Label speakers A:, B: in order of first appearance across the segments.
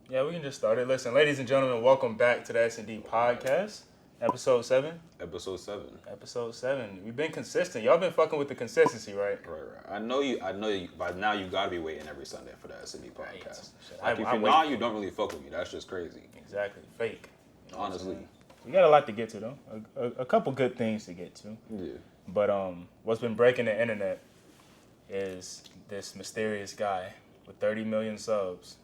A: Yeah, we can just start it. Listen, ladies and gentlemen, welcome back to the TheSnDPodcast, Ep.7.
B: Episode 7.
A: Ep.7. We've been consistent. Y'all been fucking with the consistency, right?
B: Right. I know you. By now, you gotta be waiting every Sunday for that SND podcast.
A: Right.
B: Like, if you're not, you don't really fuck with me. That's just crazy.
A: Exactly. Fake.
B: Honestly.
A: We got a lot to get to, though. A couple good things to get to.
B: Yeah.
A: But what's been breaking the internet is this mysterious guy with 30 million subs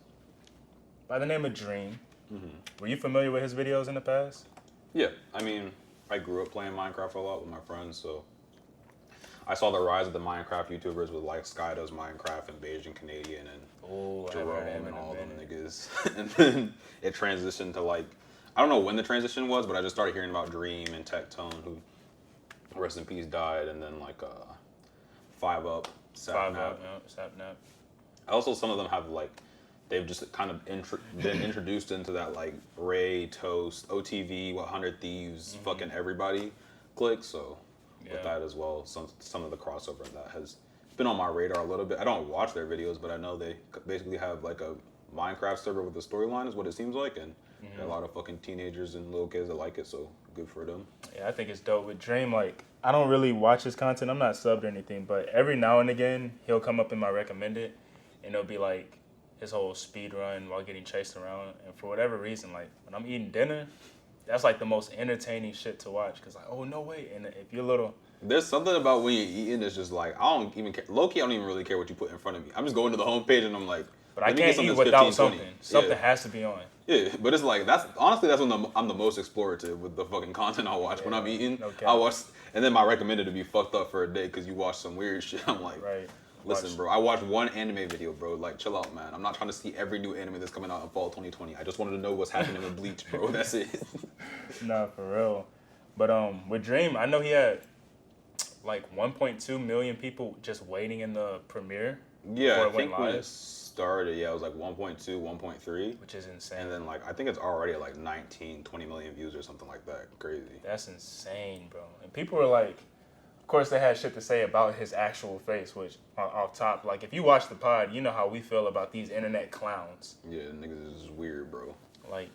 A: by the name of Dream. Mm-hmm. Were you familiar with his videos in the past?
B: Yeah. I mean, I grew up playing Minecraft a lot with my friends, so I saw the rise of the Minecraft YouTubers with like Sky Does Minecraft and Beijing Canadian and Jerome and all them niggas. And then it transitioned to like, I don't know when the transition was, but I just started hearing about Dream and Tectone, who, rest in peace, died, and then like 5up, Sapnap.
A: Sapnap.
B: Also, some of them have like, they've just kind of been introduced into that like Ray, Toast, OTV, 100 Thieves, fucking everybody click. So with that as well, some of the crossover that has been on my radar a little bit. I don't watch their videos, but I know they basically have like a Minecraft server with a storyline is what it seems like, and there are a lot of fucking teenagers and little kids that like it, so good for them.
A: Yeah, I think it's dope. With Dream, like, I don't really watch his content. I'm not subbed or anything, but every now and again, he'll come up in my recommended, and it'll be like his whole speed run while getting chased around. And for whatever reason, like, when I'm eating dinner, that's like the most entertaining shit to watch, because like, oh, no, wait. And if you're little...
B: There's something about when you're eating that's just like, I don't even care. Low-key, I don't even really care what you put in front of me. I'm just going to the homepage and I'm like...
A: But I can't eat without something. Something has to be on.
B: Yeah, but it's like, that's when I'm the most explorative with the fucking content I watch. When I'm eating, I watch, and then my recommended to be fucked up for a day because you watch some weird shit. I'm like, listen, bro, I watched one anime video, bro. Like, chill out, man. I'm not trying to see every new anime that's coming out in fall 2020. I just wanted to know what's happening with Bleach, bro. That's it. Nah,
A: for real. But with Dream, I know he had like 1.2 million people just waiting in the premiere.
B: Yeah, I think when it started, it was like 1.2, 1.3.
A: Which is insane.
B: And then like, I think it's already at like 19, 20 million views or something like that. Crazy.
A: That's insane, bro. And people were like, of course they had shit to say about his actual face, which off top, like if you watch the pod, you know how we feel about these internet clowns.
B: Yeah, niggas is weird, bro.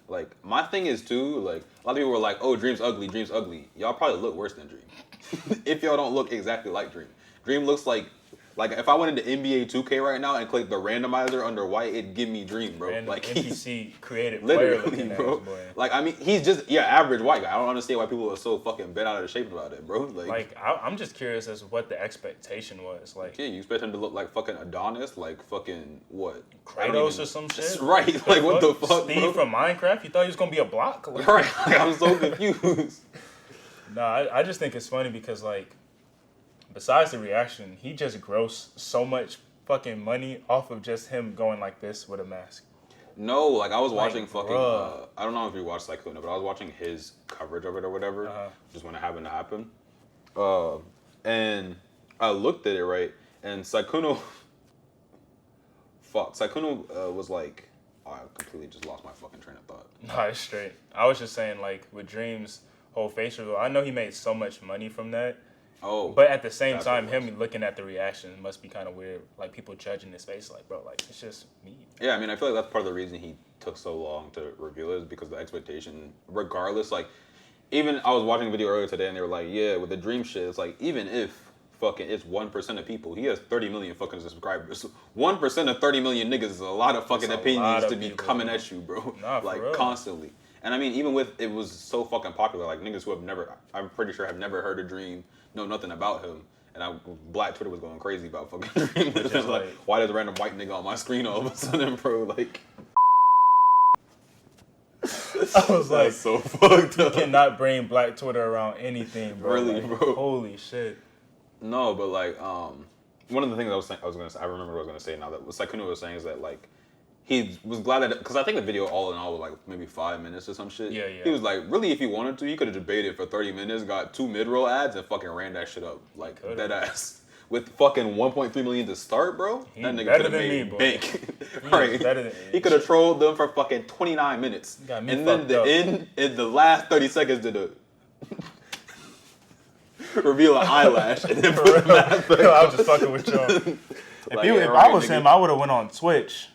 A: Like
B: my thing is too, like a lot of people were like, oh, Dream's ugly. Y'all probably look worse than Dream. If y'all don't look exactly like Dream. Dream looks like if I went into NBA 2K right now and clicked the randomizer under white, it'd give me Dream, bro.
A: Random
B: like
A: NPC creative
B: player
A: looking
B: bro.
A: Ass boy.
B: Like, I mean, he's just average white guy. I don't understand why people are so fucking bent out of shape about it, bro.
A: I'm just curious as to what the expectation was. Like,
B: yeah, you expect him to look like fucking Adonis, like fucking what?
A: Kratos or some shit?
B: Right, like what the fuck,
A: Steve
B: bro?
A: from Minecraft? You thought he was gonna be a block?
B: Right, like, I'm so confused.
A: Nah, I just think it's funny because like, besides the reaction, he just grossed so much fucking money off of just him going like this with a mask.
B: No, like I was watching fucking, I don't know if you watched Sykkuno, but I was watching his coverage of it or whatever, just when it happened to happen. And I looked at it, right, and Sykkuno was like, oh, I completely just lost my fucking train of thought.
A: Nah, it's straight. I was just saying, like, with Dream's whole face reveal, I know he made so much money from that.
B: Oh,
A: but at the same time, him looking at the reaction must be kind of weird. Like, people judging his face, like, bro, like, it's just me.
B: Yeah, I mean, I feel like that's part of the reason he took so long to reveal it is because the expectation, regardless, like, even I was watching a video earlier today and they were like, yeah, with the Dream shit, it's like, even if fucking it's 1% of people, he has 30 million fucking subscribers. 1% of 30 million niggas is a lot of fucking opinions to be coming at you, bro.
A: Nah,
B: like,
A: for real.
B: Constantly. And I mean, even with it was so fucking popular, like niggas who have never, I'm pretty sure have never heard of Dream, know nothing about him. And Black Twitter was going crazy about fucking Dream. It's like, why does a random white nigga on my screen all of a sudden, bro? Like,
A: I was like,
B: so fucked up.
A: You cannot bring Black Twitter around anything, bro.
B: Really,
A: like,
B: bro.
A: Holy shit.
B: No, but like, one of the things I remember what I was gonna say now that what Sykkuno was saying is that like, he was glad that, because I think the video all in all was like maybe 5 minutes or some shit.
A: Yeah.
B: He was like, really, if he wanted to, he could have debated for 30 minutes, got 2 mid-roll ads, and fucking ran that shit up. Like, dead ass. With fucking 1.3 million to start, bro, that nigga could have made bank. Right? He could have trolled them for fucking 29 minutes. And then in the last 30 seconds did a reveal an eyelash. And then
A: I was just fucking with y'all. If I was him, I would have went on Twitch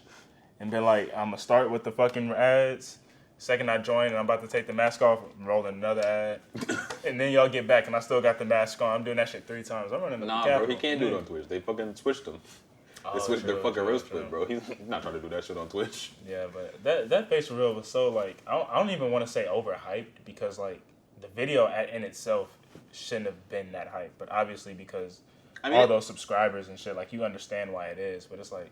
A: and been like, I'm gonna start with the fucking ads. Second I join and I'm about to take the mask off, I'm rolling another ad. And then y'all get back and I still got the mask on. I'm doing that shit 3 times. I'm running the
B: Nah, bro, he can't do it on Twitch. They fucking switched him. They switched their fucking roast split, bro. He's not trying to do that shit on Twitch.
A: Yeah, but that face reveal was so, like, I don't even want to say overhyped because, like, the video in itself shouldn't have been that hype. But obviously because all those subscribers and shit, like, you understand why it is. But it's like,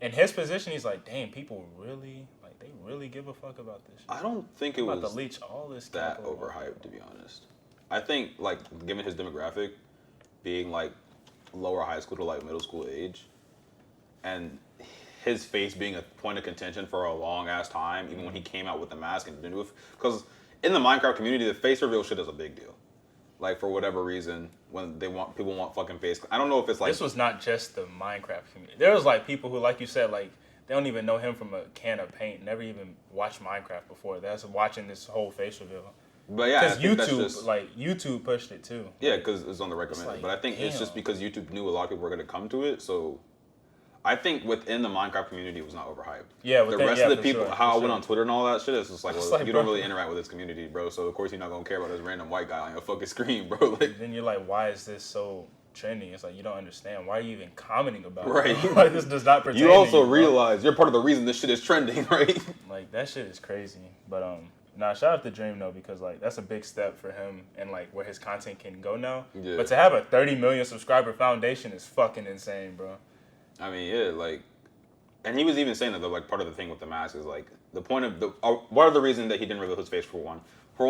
A: in his position, he's like, damn, people really, like, they really give a fuck about this shit.
B: I don't think it was
A: about to leech all this
B: that overhyped, to be honest. I think, like, given his demographic, being, like, lower high school to, like, middle school age, and his face being a point of contention for a long-ass time, even when he came out with the mask and didn't do it. Because in the Minecraft community, the face reveal shit is a big deal. Like, for whatever reason, when people want fucking face. I don't know if it's like...
A: This was not just the Minecraft community. There was, like, people who, like you said, like, they don't even know him from a can of paint, never even watched Minecraft before. That's watching this whole face reveal.
B: But yeah,
A: because YouTube pushed it too.
B: Yeah, because it's on the recommended. Like, but I think it's just because YouTube knew a lot of people were going to come to it. So I think within the Minecraft community, it was not overhyped.
A: Yeah,
B: the rest of the people, how I went on Twitter and all that shit, it's just like, well, you don't really interact with this community, bro. So of course you're not going to care about this random white guy on your fucking screen, bro. Like,
A: then you're like, why is this so trending? It's like, you don't understand. Why are you even commenting about it?
B: Right.
A: Like, this does not pertain
B: You also
A: to you,
B: realize you're part of the reason this shit is trending, right?
A: Like, that shit is crazy. But nah, shout out to Dream though, because like that's a big step for him and like where his content can go now. Yeah. But to have a 30 million subscriber foundation is fucking insane, bro.
B: I mean, yeah, like, and he was even saying that like part of the thing with the mask is like the point of the one of the reasons that he didn't reveal his face for one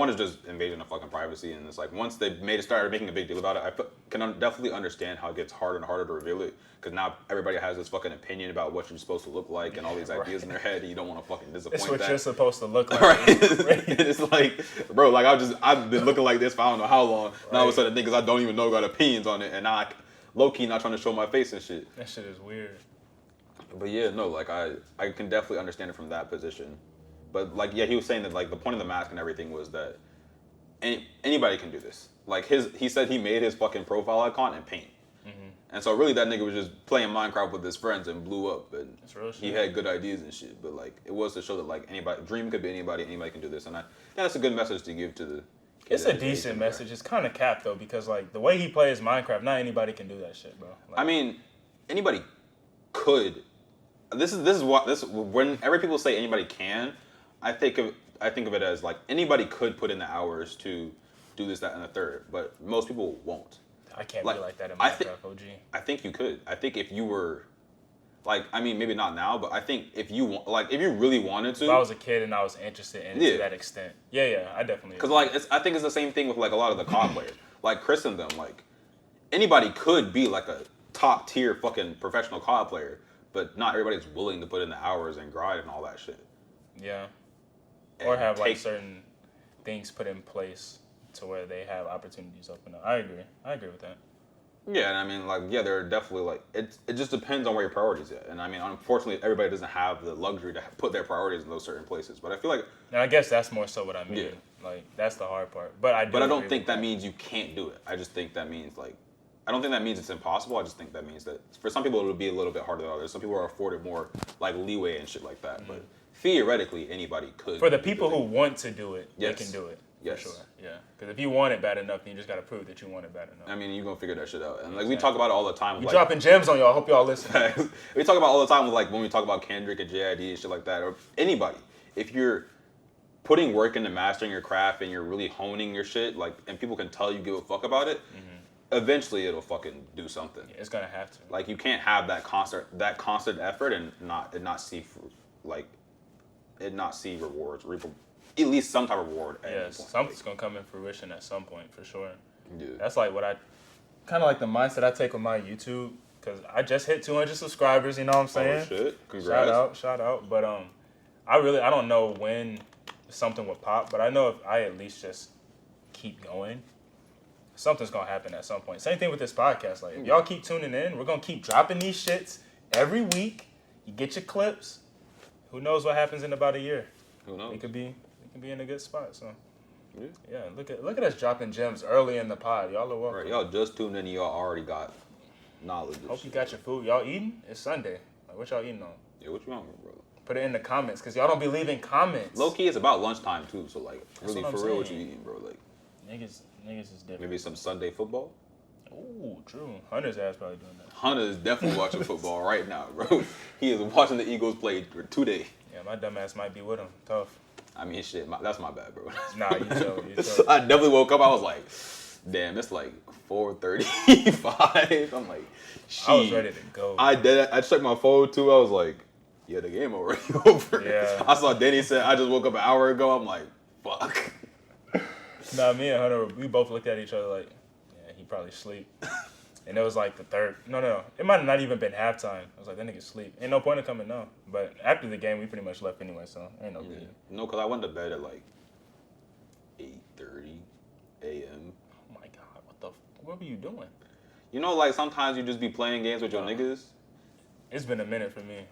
B: is just invasion of fucking privacy, and it's like once they started making a big deal about it, I can definitely understand how it gets harder and harder to reveal it because now everybody has this fucking opinion about what you're supposed to look like and all these ideas in their head, and you don't want to fucking disappoint
A: that. It's what
B: that.
A: you're supposed to look like.
B: Right. It's like, bro, like I've been looking like this for I don't know how long. Right. Now all of a sudden niggas I don't even know got opinions on it, and now I low key not trying to show my face and shit.
A: That shit is weird.
B: But yeah, no, like I can definitely understand it from that position. But like, yeah, he was saying that like the point of the mask and everything was that anybody can do this. Like he said he made his fucking profile icon in Paint. Mm-hmm. And so really that nigga was just playing Minecraft with his friends and blew up. And
A: that's real shit.
B: He had good ideas and shit. But like it was to show that like Dream could be anybody can do this. And I think that's a good message to give to the kids.
A: It's a decent message. It's kind of capped though because like the way he plays Minecraft, not anybody can do that shit, bro. Like,
B: I mean, anybody could. This is whenever people say anybody can, I think of it as like anybody could put in the hours to do this, that, and the third, but most people won't.
A: I can't be like that in Minecraft, OG.
B: I think you could. I think if you were, like, I mean, maybe not now, but I think if you really wanted to.
A: If I was a kid and I was interested in it to that extent. Yeah, I definitely.
B: Because like, I think it's the same thing with like a lot of the COD players, like Chris and them. Like, anybody could be like a top tier fucking professional COD player, but not everybody's willing to put in the hours and grind and all that shit.
A: Yeah. Or have like certain things put in place to where they have opportunities open up. I agree with that.
B: Yeah, and I mean, like, yeah, there are definitely like it just depends on where your priorities are. And I mean, unfortunately, everybody doesn't have the luxury to put their priorities in those certain places. But I feel like,
A: and I guess that's more so what I mean. Yeah. Like that's the hard part. But I
B: don't think that means you can't do it. I just think that means like. I don't think that means it's impossible. I just think that means that for some people it'll be a little bit harder than others. Some people are afforded more like leeway and shit like that. Mm-hmm. But theoretically, anybody could.
A: For the people who want to do it,
B: yes.
A: They can do it.
B: Yes.
A: For sure. Yeah. Because if you want it bad enough, then you just got to prove that you want it bad enough.
B: I mean, you're going to figure that shit out. And like we talk about it all the time.
A: We like, dropping gems on y'all. I hope y'all listen.
B: We talk about all the time with like when we talk about Kendrick and JID and shit like that, or anybody. If you're putting work into mastering your craft and you're really honing your shit, like, and people can tell you give a fuck about it, eventually it'll fucking do something.
A: Yeah, it's gonna have to.
B: Like you can't have that constant effort and not see rewards, at least some type of reward.
A: Yeah, something's gonna come in fruition at some point for sure.
B: Yeah.
A: That's like what I kind of like the mindset I take with my YouTube because I just hit 200 subscribers. You know what I'm saying?
B: Oh shit! Congrats!
A: Shout out. But I don't know when something would pop, but I know if I at least just keep going, something's gonna happen at some point. Same thing with this podcast. Like, if y'all keep tuning in, we're gonna keep dropping these shits every week. You get your clips. Who knows what happens in about a year?
B: Who knows?
A: It could be in a good spot. So, yeah. Look at us dropping gems early in the pod. Y'all are welcome.
B: Right, y'all just tuned in. Y'all already got knowledge.
A: Hope you got your food. Y'all eating? It's Sunday. Like, what y'all eating on?
B: Yeah, what you want, bro?
A: Put it in the comments, because y'all don't be leaving comments.
B: Low key, it's about lunchtime, too. So, like,
A: That's
B: really,
A: what I'm
B: for real, what
A: saying.
B: you eating, bro? Like,
A: Niggas is different.
B: maybe some Sunday football?
A: Ooh, true. Hunter's ass probably doing that.
B: Hunter is definitely watching football right now, bro. He is watching the Eagles play today.
A: Yeah, my dumb ass might be with him. Tough.
B: I mean, shit, that's my bad, bro.
A: Nah, you chill.
B: I definitely woke up, I was like, damn, it's like 4:35. I'm like, shit.
A: I was ready to go.
B: I checked my phone, too. I was like, yeah, the game already over.
A: Yeah.
B: I saw Danny said, I just woke up an hour ago. I'm like, fuck.
A: Nah, me and Hunter, we both looked at each other like, yeah, he probably sleep. And it was like the third. No. It might have not even been halftime. I was like, that nigga sleep. Ain't no point in coming now. But after the game, we pretty much left anyway, so ain't no good.
B: No, because I went to bed at like 8:30 a.m.
A: Oh my God, what were you doing?
B: You know, like sometimes you just be playing games with your niggas.
A: It's been a minute for me.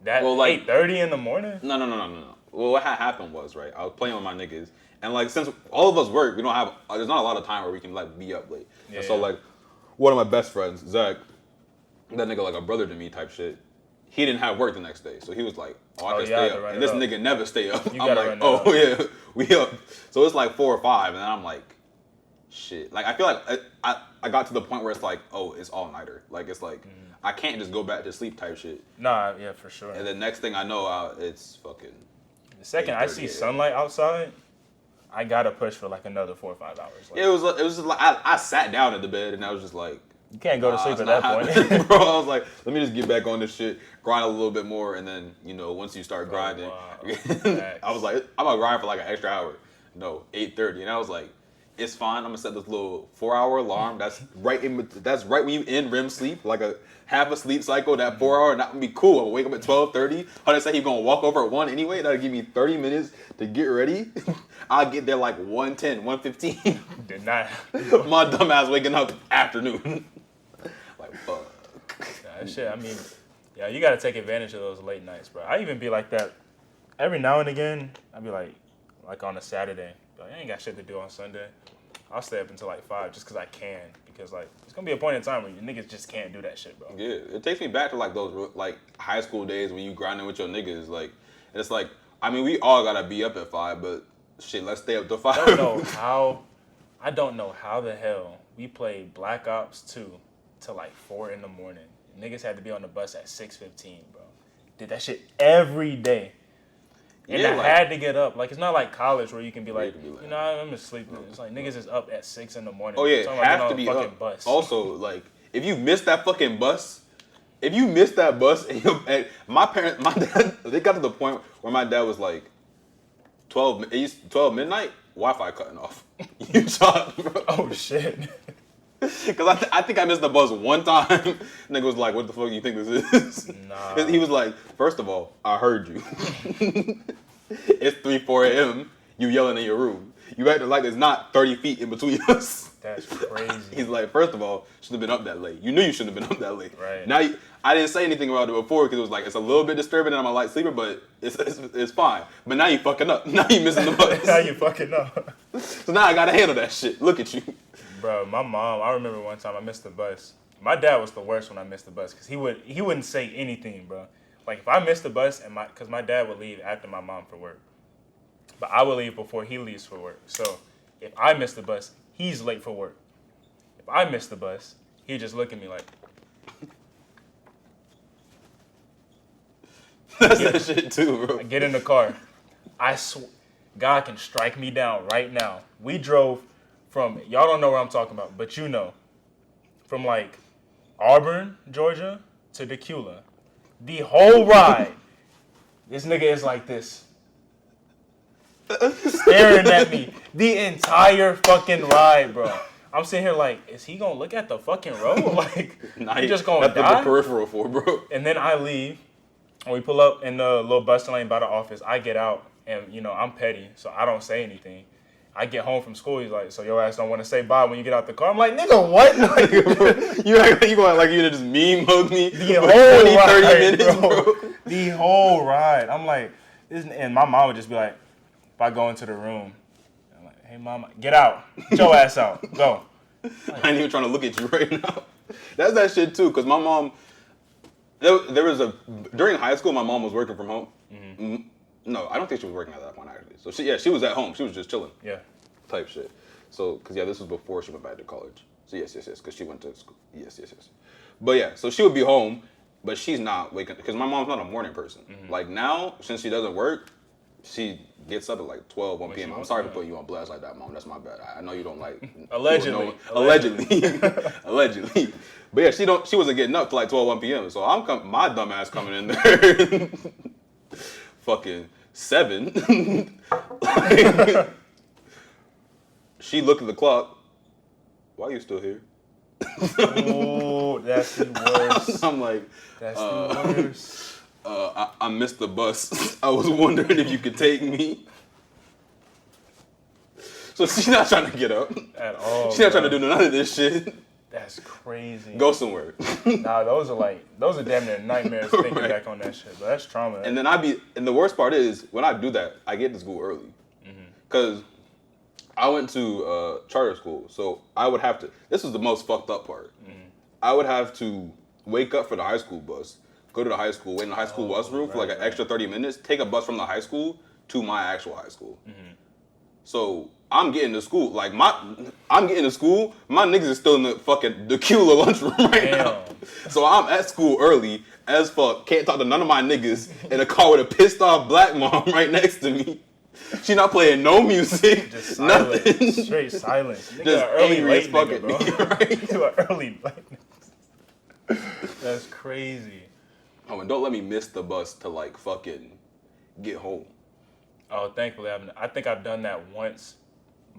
A: That
B: Well, like
A: 8:30 in the morning?
B: No. Well, what had happened was, right, I was playing with my niggas, and like since all of us work, we don't have. There's not a lot of time where we can like be up late.
A: Yeah,
B: and so like one of my best friends, Zach, that nigga like a brother to me type shit. He didn't have work the next day, so he was like, "Oh, I can stay up," and this nigga never stay up. I'm like, "Oh yeah, we up." So it's like 4 or 5, and then I'm like, "Shit!" Like I feel like I got to the point where it's like, "Oh, it's all nighter." Like it's like I can't just go back to sleep type shit.
A: Nah, yeah, for sure.
B: And the next thing I know, it's fucking.
A: The second I see sunlight outside, I gotta push for like another 4 or 5 hours. Like,
B: it was just like I sat down in the bed and I was just like,
A: you can't go to sleep at that point.
B: bro. I was like, let me just get back on this shit, grind a little bit more, and then once you start grinding, I was like, I'm gonna grind for like an extra hour. No, 8:30, and I was like, it's fine. I'm gonna set this little 4-hour alarm. That's right when you end REM sleep, like a half a sleep cycle. That 4 hour, and that would be cool. I'll wake up at 12:30. Hunter said he's gonna walk over at 1 anyway. That'll give me 30 minutes to get ready. I'll get there like 1:10, 1:15.
A: Did not.
B: My dumb ass waking up afternoon. Like fuck.
A: That shit. I mean, yeah, you gotta take advantage of those late nights, bro. I even be like that every now and again. I'd be like on a Saturday. Like, I ain't got shit to do on Sunday. I'll stay up until like 5 just because I can. Because like it's gonna be a point in time where you niggas just can't do that shit, bro.
B: Yeah, it takes me back to like those like high school days when you grinding with your niggas. Like, and it's like, I mean, we all gotta be up at 5, but shit, let's stay up to 5.
A: I don't know how the hell we played Black Ops 2 till like 4 in the morning. Niggas had to be on the bus at 6:15, bro. Did that shit every day. And I had to get up. Like, it's not like college where you can be like, I'm just sleeping. It's like niggas is up at 6 in the morning.
B: Oh, yeah, have to be up. Bus. Also, like, if you miss that fucking bus, and my dad, they got to the point where my dad was like, 12 midnight, Wi-Fi cutting off. You shot, bro.
A: Oh, shit.
B: Because I think I missed the bus one time. Nigga was like, what the fuck do you think this is?
A: Nah.
B: He was like, first of all, I heard you. It's 3-4 a.m. You yelling in your room. You acting like there's not 30 feet in between us.
A: That's crazy.
B: He's like, first of all, shouldn't have been up that late. You knew you shouldn't have been up that late.
A: Right.
B: Now, I didn't say anything about it before because it was like, it's a little bit disturbing and I'm a light sleeper, but it's fine. But now you fucking up. Now you missing the bus.
A: Now you fucking up.
B: So now I gotta handle that shit. Look at you.
A: Bro, my mom, I remember one time I missed the bus. My dad was the worst when I missed the bus because he wouldn't say anything, bro. Like, if I missed the bus, because my dad would leave after my mom for work. But I would leave before he leaves for work. So if I miss the bus, he's late for work. If I miss the bus, he'd just look at me like.
B: That's that shit too, bro.
A: I get in the car. God can strike me down right now. We drove from, y'all don't know where I'm talking about, but you know, from like Auburn, Georgia to Decula. The whole ride, this nigga is like this. Staring at me the entire fucking ride, bro. I'm sitting here like, is he gonna look at the fucking road? Like, he just gonna die?
B: That's the peripheral for, bro.
A: And then I leave, and we pull up in the little bus lane by the office. I get out, and I'm petty, so I don't say anything. I get home from school, he's like, so your ass don't want to say bye when you get out the car? I'm like, nigga, what? Like,
B: you going like you gonna just meme hug me
A: the whole
B: 20,
A: ride,
B: 30 minutes, bro.
A: The whole ride. I'm like, and my mom would just be like, if I go into the room, I'm like, hey, mama, get out. Get your ass out. Go.
B: I ain't even trying to look at you right now. That's that shit, too, because my mom, There was during high school, my mom was working from home. Mm-hmm. No, I don't think she was working at that point actually. So she was at home. She was just chilling.
A: Yeah.
B: Type shit. So, cause this was before she went back to college. So yes, cause she went to school. Yes. But yeah, so she would be home, but she's not waking, cause my mom's not a morning person. Mm-hmm. Like now, since she doesn't work, she gets up at like 12, 1 p.m. I'm sorry for putting you on blast like that, Mom. That's my bad. I know you don't like.
A: Allegedly.
B: Allegedly. But yeah, she wasn't getting up till like 12, 1 p.m. So my dumb ass coming in there, fucking 7. Like, she looked at the clock. Why are you still here?
A: Oh, that's the worst.
B: I'm like,
A: that's the worst.
B: I missed the bus. I was wondering if you could take me. So she's not trying to get up.
A: At all.
B: She's not trying to do none of this shit.
A: That's crazy.
B: Go somewhere.
A: Nah, those are damn near nightmares thinking back on that shit. But that's trauma.
B: And then and the worst part is, when I do that, I get to school early. Because I went to charter school, so I would have to, this was the most fucked up part. I would have to wake up for the high school bus, go to the high school, wait in the high school bus room for like an extra 30 minutes, take a bus from the high school to my actual high school. So I'm getting to school, my niggas is still in the Cula lunchroom right now. So I'm at school early as fuck, can't talk to none of my niggas in a car with a pissed off black mom right next to me. She not playing no music,
A: just
B: nothing.
A: Straight silence. Nigga,
B: just
A: early late
B: fucking
A: nigga, bro.
B: right?
A: You are early late. That's crazy.
B: Oh, and don't let me miss the bus to like fucking get home.
A: Oh, thankfully I think I've done that once,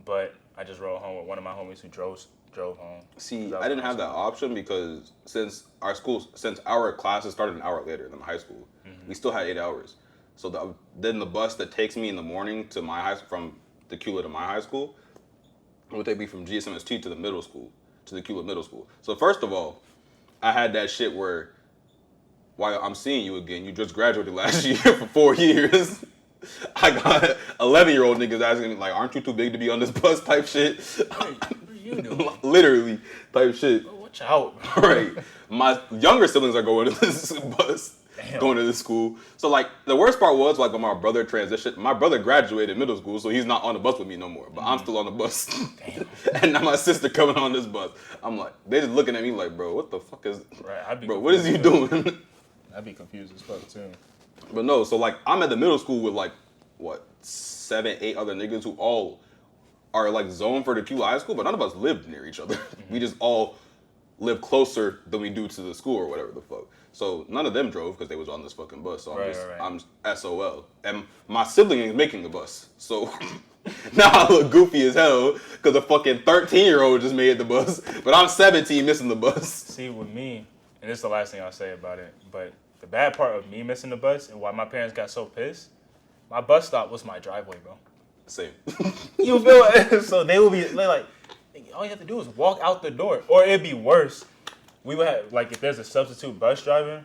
A: but I just rode home with one of my homies who drove home.
B: See, I didn't have that option because since our classes started an hour later than high school, we still had 8 hours. So then the bus that takes me in the morning to my high school, from the Cula to my high school, would take me from GSMST to the middle school, to the Cula middle school. So first of all, I had that shit where, while I'm seeing you again, you just graduated last year for 4 years. I got 11-year-old niggas asking me, like, aren't you too big to be on this bus type shit?
A: What are you doing?
B: Literally type shit.
A: Bro, watch out.
B: Right. My younger siblings are going to this bus. Damn. Going to this school. So, like, the worst part was, like, when my brother transitioned, my brother graduated middle school, so he's not on the bus with me no more. But I'm still on the bus. Damn. And now my sister coming on this bus. I'm like, they just looking at me like, bro, what the fuck is...
A: Right,
B: bro, what is you doing?
A: I'd be confused as fuck, too.
B: But no, so, like, I'm at the middle school with, like, 7, 8 other niggas who all are, like, zoned for the Cula High School, but none of us lived near each other. We just all live closer than we do to the school or whatever the fuck. So none of them drove because they was on this fucking bus. So I'm SOL. And my sibling is making the bus. So now I look goofy as hell because a fucking 13-year-old just made the bus. But I'm 17 missing the bus.
A: See, with me, and this is the last thing I'll say about it, but the bad part of me missing the bus and why my parents got so pissed, my bus stop was my driveway, bro.
B: Same.
A: You feel it? So they like, all you have to do is walk out the door. Or it'd be worse. We would have, like, if there's a substitute bus driver,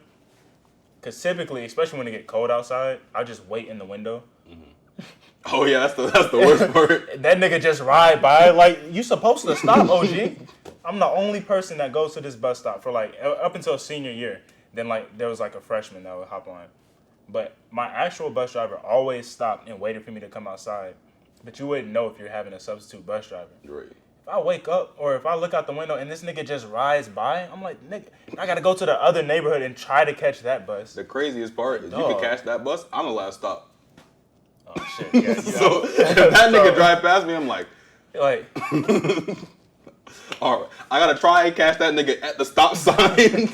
A: because typically, especially when it get cold outside, I just wait in the window.
B: Oh yeah, that's the worst part.
A: That nigga just ride by. Like, you supposed to stop, OG. I'm the only person that goes to this bus stop for, like, up until senior year. Then, like, there was, like, a freshman that would hop on. But my actual bus driver always stopped and waited for me to come outside. But you wouldn't know if you're having a substitute bus driver.
B: Right.
A: If I wake up or if I look out the window and this nigga just rides by, I'm like, nigga, I gotta go to the other neighborhood and try to catch that bus.
B: The craziest part is you can catch that bus, I'm the last stop.
A: Oh shit. Yeah,
B: so if that nigga drive past me, I'm like, all right, I gotta try and catch that nigga at the stop sign.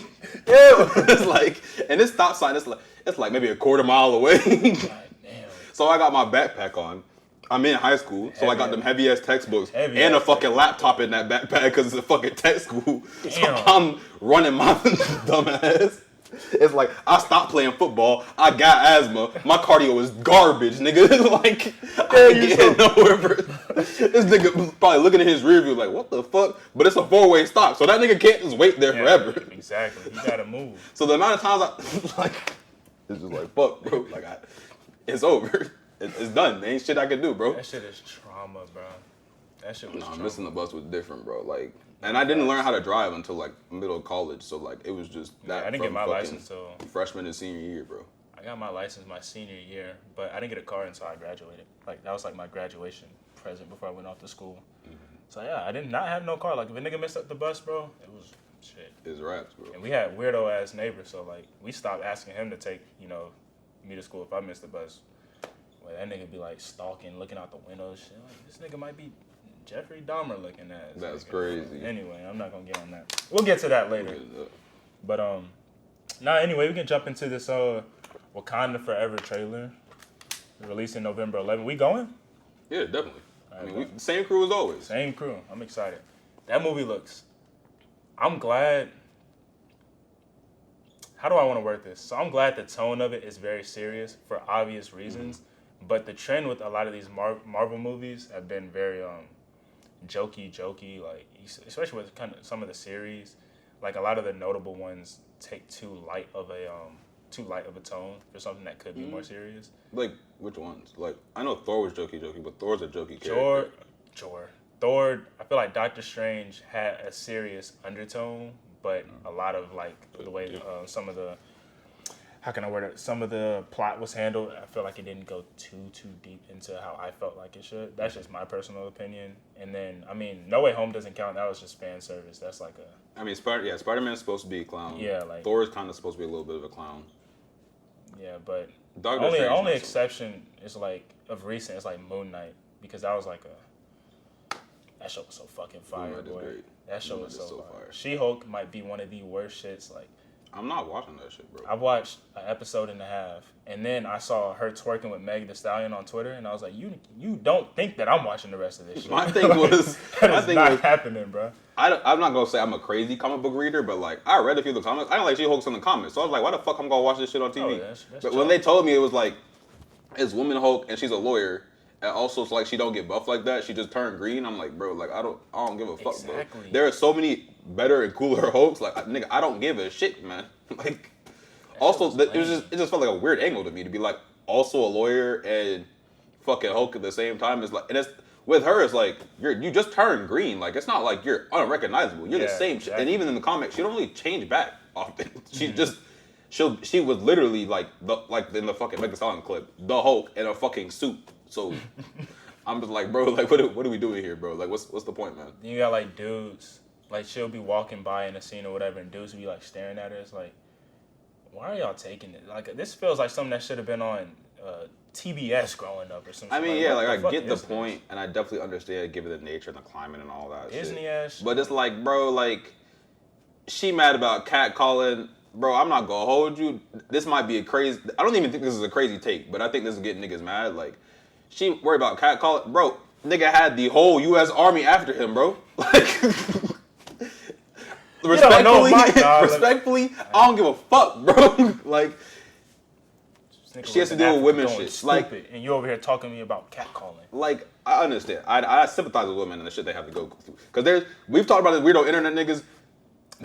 B: It's like, and this stop sign, it's like maybe a quarter mile away. God damn. So I got my backpack on. I'm in high school, so I got them heavy-ass textbooks and a fucking laptop in that backpack because it's a fucking tech school. Damn. So I'm running my dumb ass. It's like, I stopped playing football, I got asthma, my cardio is garbage, nigga. Like, I ain't getting nowhere, bro. This nigga probably looking at his rear view like, what the fuck? But it's a 4-way stop, so that nigga can't just wait there forever.
A: Exactly, you gotta move.
B: So the amount of times it's just like, fuck, bro. Like, it's over. It's done. There ain't shit I can do, bro.
A: That shit is trauma, bro. That shit was trauma.
B: Missing the bus was different, bro. Like, And I didn't learn how to drive until like middle of college, so like it was just that.
A: I didn't get my license till
B: freshman and senior year, bro.
A: I got my license my senior year, but I didn't get a car until I graduated. Like that was like my graduation present before I went off to school. Mm-hmm. So yeah, I did not have no car. Like if a nigga missed up the bus, bro, it was shit.
B: It's raps, bro.
A: And we had weirdo ass neighbors, so like we stopped asking him to take, me to school if I missed the bus. Well, that nigga be like stalking, looking out the window, shit. Like this nigga might be Jeffrey Dahmer looking ass.
B: That's crazy.
A: Anyway, I'm not gonna get on that. We'll get to that later. But anyway, we can jump into this Wakanda Forever trailer. Releasing November 11th. We going?
B: Yeah, definitely. Right, I mean, same crew as always.
A: Same crew. I'm excited. That movie looks. I'm glad. How do I want to word this? So I'm glad the tone of it is very serious for obvious reasons. Mm-hmm. But the trend with a lot of these Marvel movies have been very jokey, like especially with kind of some of the series. Like a lot of the notable ones take too light of a tone for something that could be more serious.
B: Like which ones? Like I know Thor was jokey, but Thor's a jokey character.
A: Thor. I feel like Doctor Strange had a serious undertone, but a lot of like the way some of the some of the plot was handled, I feel like it didn't go too deep into how I felt like it should. That's just my personal opinion. And then, I mean, No Way Home doesn't count. That was just fan service. That's like a...
B: I mean, Spider-Man's supposed to be a clown.
A: Yeah, like...
B: Thor's kind of supposed to be a little bit of a clown.
A: Yeah, but...
B: Only
A: exception is like, of recent, is like Moon Knight. Because that was like that show was so fucking fire, boy.
B: Great.
A: That show was so fire. She-Hulk might be one of the worst shits, like...
B: I'm not watching that shit, bro.
A: I watched an episode and a half, and then I saw her twerking with Meg Thee Stallion on Twitter, and I was like, "You don't think that I'm watching the rest of this shit?"
B: My thing was
A: not happening, bro.
B: I'm not gonna say I'm a crazy comic book reader, but like I read a few of the comics. I don't like She-Hulk's in the comics, so I was like, "Why the fuck I'm gonna watch this shit on TV?"
A: That's
B: but when they told me it was like, it's Woman Hulk and she's a lawyer, and also it's like she don't get buff like that. She just turned green. I'm like, bro, like I don't give a fuck, bro. There are so many better and cooler Hulks. Like nigga, I don't give a shit, man. Like. Also, it just felt like a weird angle to me to be like also a lawyer and fucking Hulk at the same time. It's like, and it's with her, it's like you just turned green. Like it's not like you're unrecognizable. You're the same. Exactly. And even in the comics, she don't really change back often. She just she was literally like in the fucking Meg Thee Stallion clip, the Hulk in a fucking suit. So I'm just like, bro, like what are we doing here, bro? Like what's the point, man?
A: You got like dudes, like she'll be walking by in a scene or whatever, and dudes will be like staring at her. It's like, why are y'all taking it? Like this feels like something that should have been on TBS growing up or something.
B: I mean, I get the point, and I definitely understand given the nature and the climate and all that
A: Disney
B: shit.
A: ass.
B: But it's like, bro, like she mad about catcalling. Bro, I'm not gonna hold you. This might be a crazy. I don't even think this is a crazy take, but I think this is getting niggas mad. Like she worried about catcalling, bro. Nigga had the whole U.S. Army after him, bro. Like. Respectfully, I don't give a fuck, bro. Like, she has to deal with women shit.
A: Like, and you over here talking to me about catcalling.
B: Like, I understand. I sympathize with women and the shit they have to go through. Because we've talked about this weirdo internet niggas.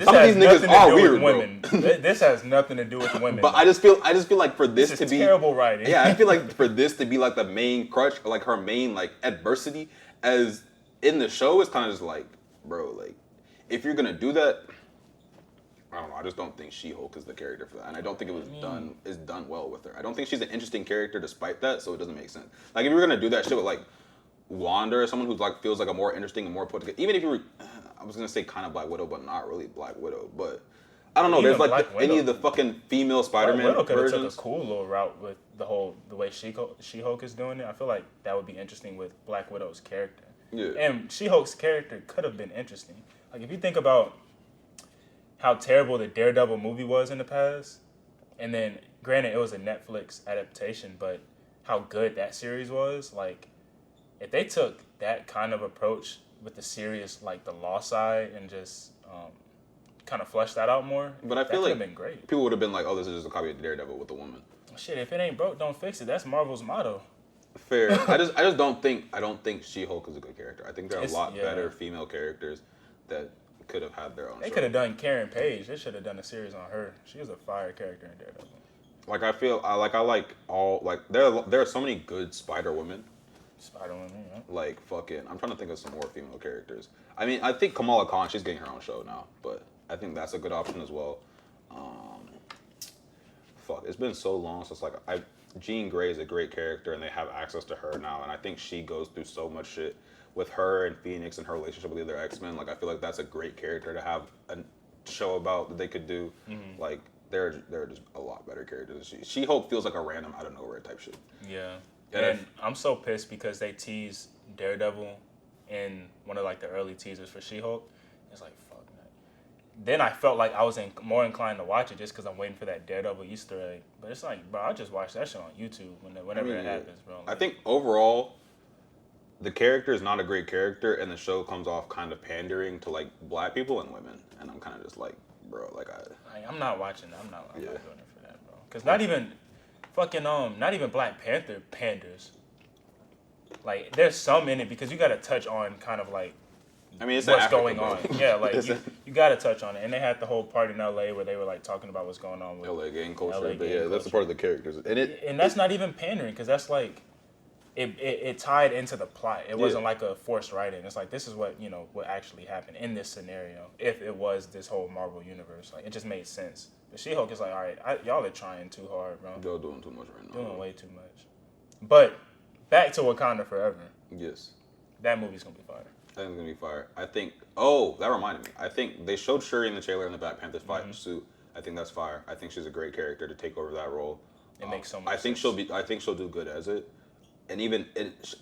B: Some of these niggas are weird,
A: women. This has nothing to do with women.
B: But I just feel like for this to be
A: terrible writing.
B: Yeah, I feel like for this to be like the main crutch, or like her main like adversity, as in the show, it's kind of just like, bro, like if you're gonna do that. I don't know. I just don't think She-Hulk is the character for that, and I don't think it was done well with her. I don't think she's an interesting character despite that, so it doesn't make sense. Like if you were gonna do that shit with like Wanda or someone who's like feels like a more interesting and more put together. Even if you were, I was gonna say kind of Black Widow, but not really Black Widow. But I don't know. There's like any of the fucking female Spider-Man
A: Black Widow could have
B: versions.
A: took a cool little route with the way She-Hulk is doing it. I feel like that would be interesting with Black Widow's character.
B: Yeah.
A: And She-Hulk's character could have been interesting. Like if you think about how terrible the Daredevil movie was in the past, and then granted it was a Netflix adaptation, but how good that series was. Like if they took that kind of approach with the serious, like the law side, and just kind of fleshed that out more,
B: but I feel like
A: been great.
B: People would have been like, "Oh, this is just a copy of Daredevil with a woman."
A: Shit, if it ain't broke, don't fix it. That's Marvel's motto.
B: Fair. I just don't think She-Hulk is a good character. I think there are a lot better female characters that could have had their own.
A: They could have done Karen Page. They should have done a series on her. She was a fire character in Daredevil.
B: Like I like all like there are so many good Spider Women.
A: Spider-Woman, yeah.
B: Like, fucking, I'm trying to think of some more female characters. I mean, I think Kamala Khan, she's getting her own show now, but I think that's a good option as well. Fuck, it's been so long since, like, Jean Grey is a great character, and they have access to her now, and I think she goes through so much shit with her and Phoenix and her relationship with the other X-Men. Like, I feel like that's a great character to have a show about that they could do. Mm-hmm. Like, they're just a lot better characters. She-Hulk feels like a random out of nowhere type shit.
A: Yeah. And I'm so pissed because they teased Daredevil in one of like the early teasers for She-Hulk. It's like, fuck, man. Then I felt like I was more inclined to watch it just because I'm waiting for that Daredevil Easter egg. But it's like, bro, I'll just watch that shit on YouTube whenever it happens, bro. Like,
B: I think overall, the character is not a great character, and the show comes off kind of pandering to like black people and women. And I'm kind of just like, bro, like
A: I'm not watching that. I'm not doing it for that, bro. Because not even Black Panther panders. Like, there's some in it because you got to touch on kind of like
B: it's
A: what's going on. Yeah, like you got to touch on it. And they had the whole part in LA where they were like talking about what's going on with
B: LA gang culture. That's a part of the characters.
A: And that's not even pandering because that's like it tied into the plot. It wasn't like a forced writing. It's like, this is what actually happened in this scenario if it was this whole Marvel universe. Like, it just made sense. But She-Hulk is like, all right, y'all are trying too hard, bro.
B: Y'all doing too much right now.
A: Doing way too much. But back to Wakanda Forever.
B: Yes.
A: That movie's gonna be fire.
B: I think it's gonna be fire. I think. Oh, that reminded me. I think they showed Shuri in the trailer in the Black Panther fight suit. I think that's fire. I think she's a great character to take over that role.
A: It makes so much
B: sense. I think she'll do good as it. And even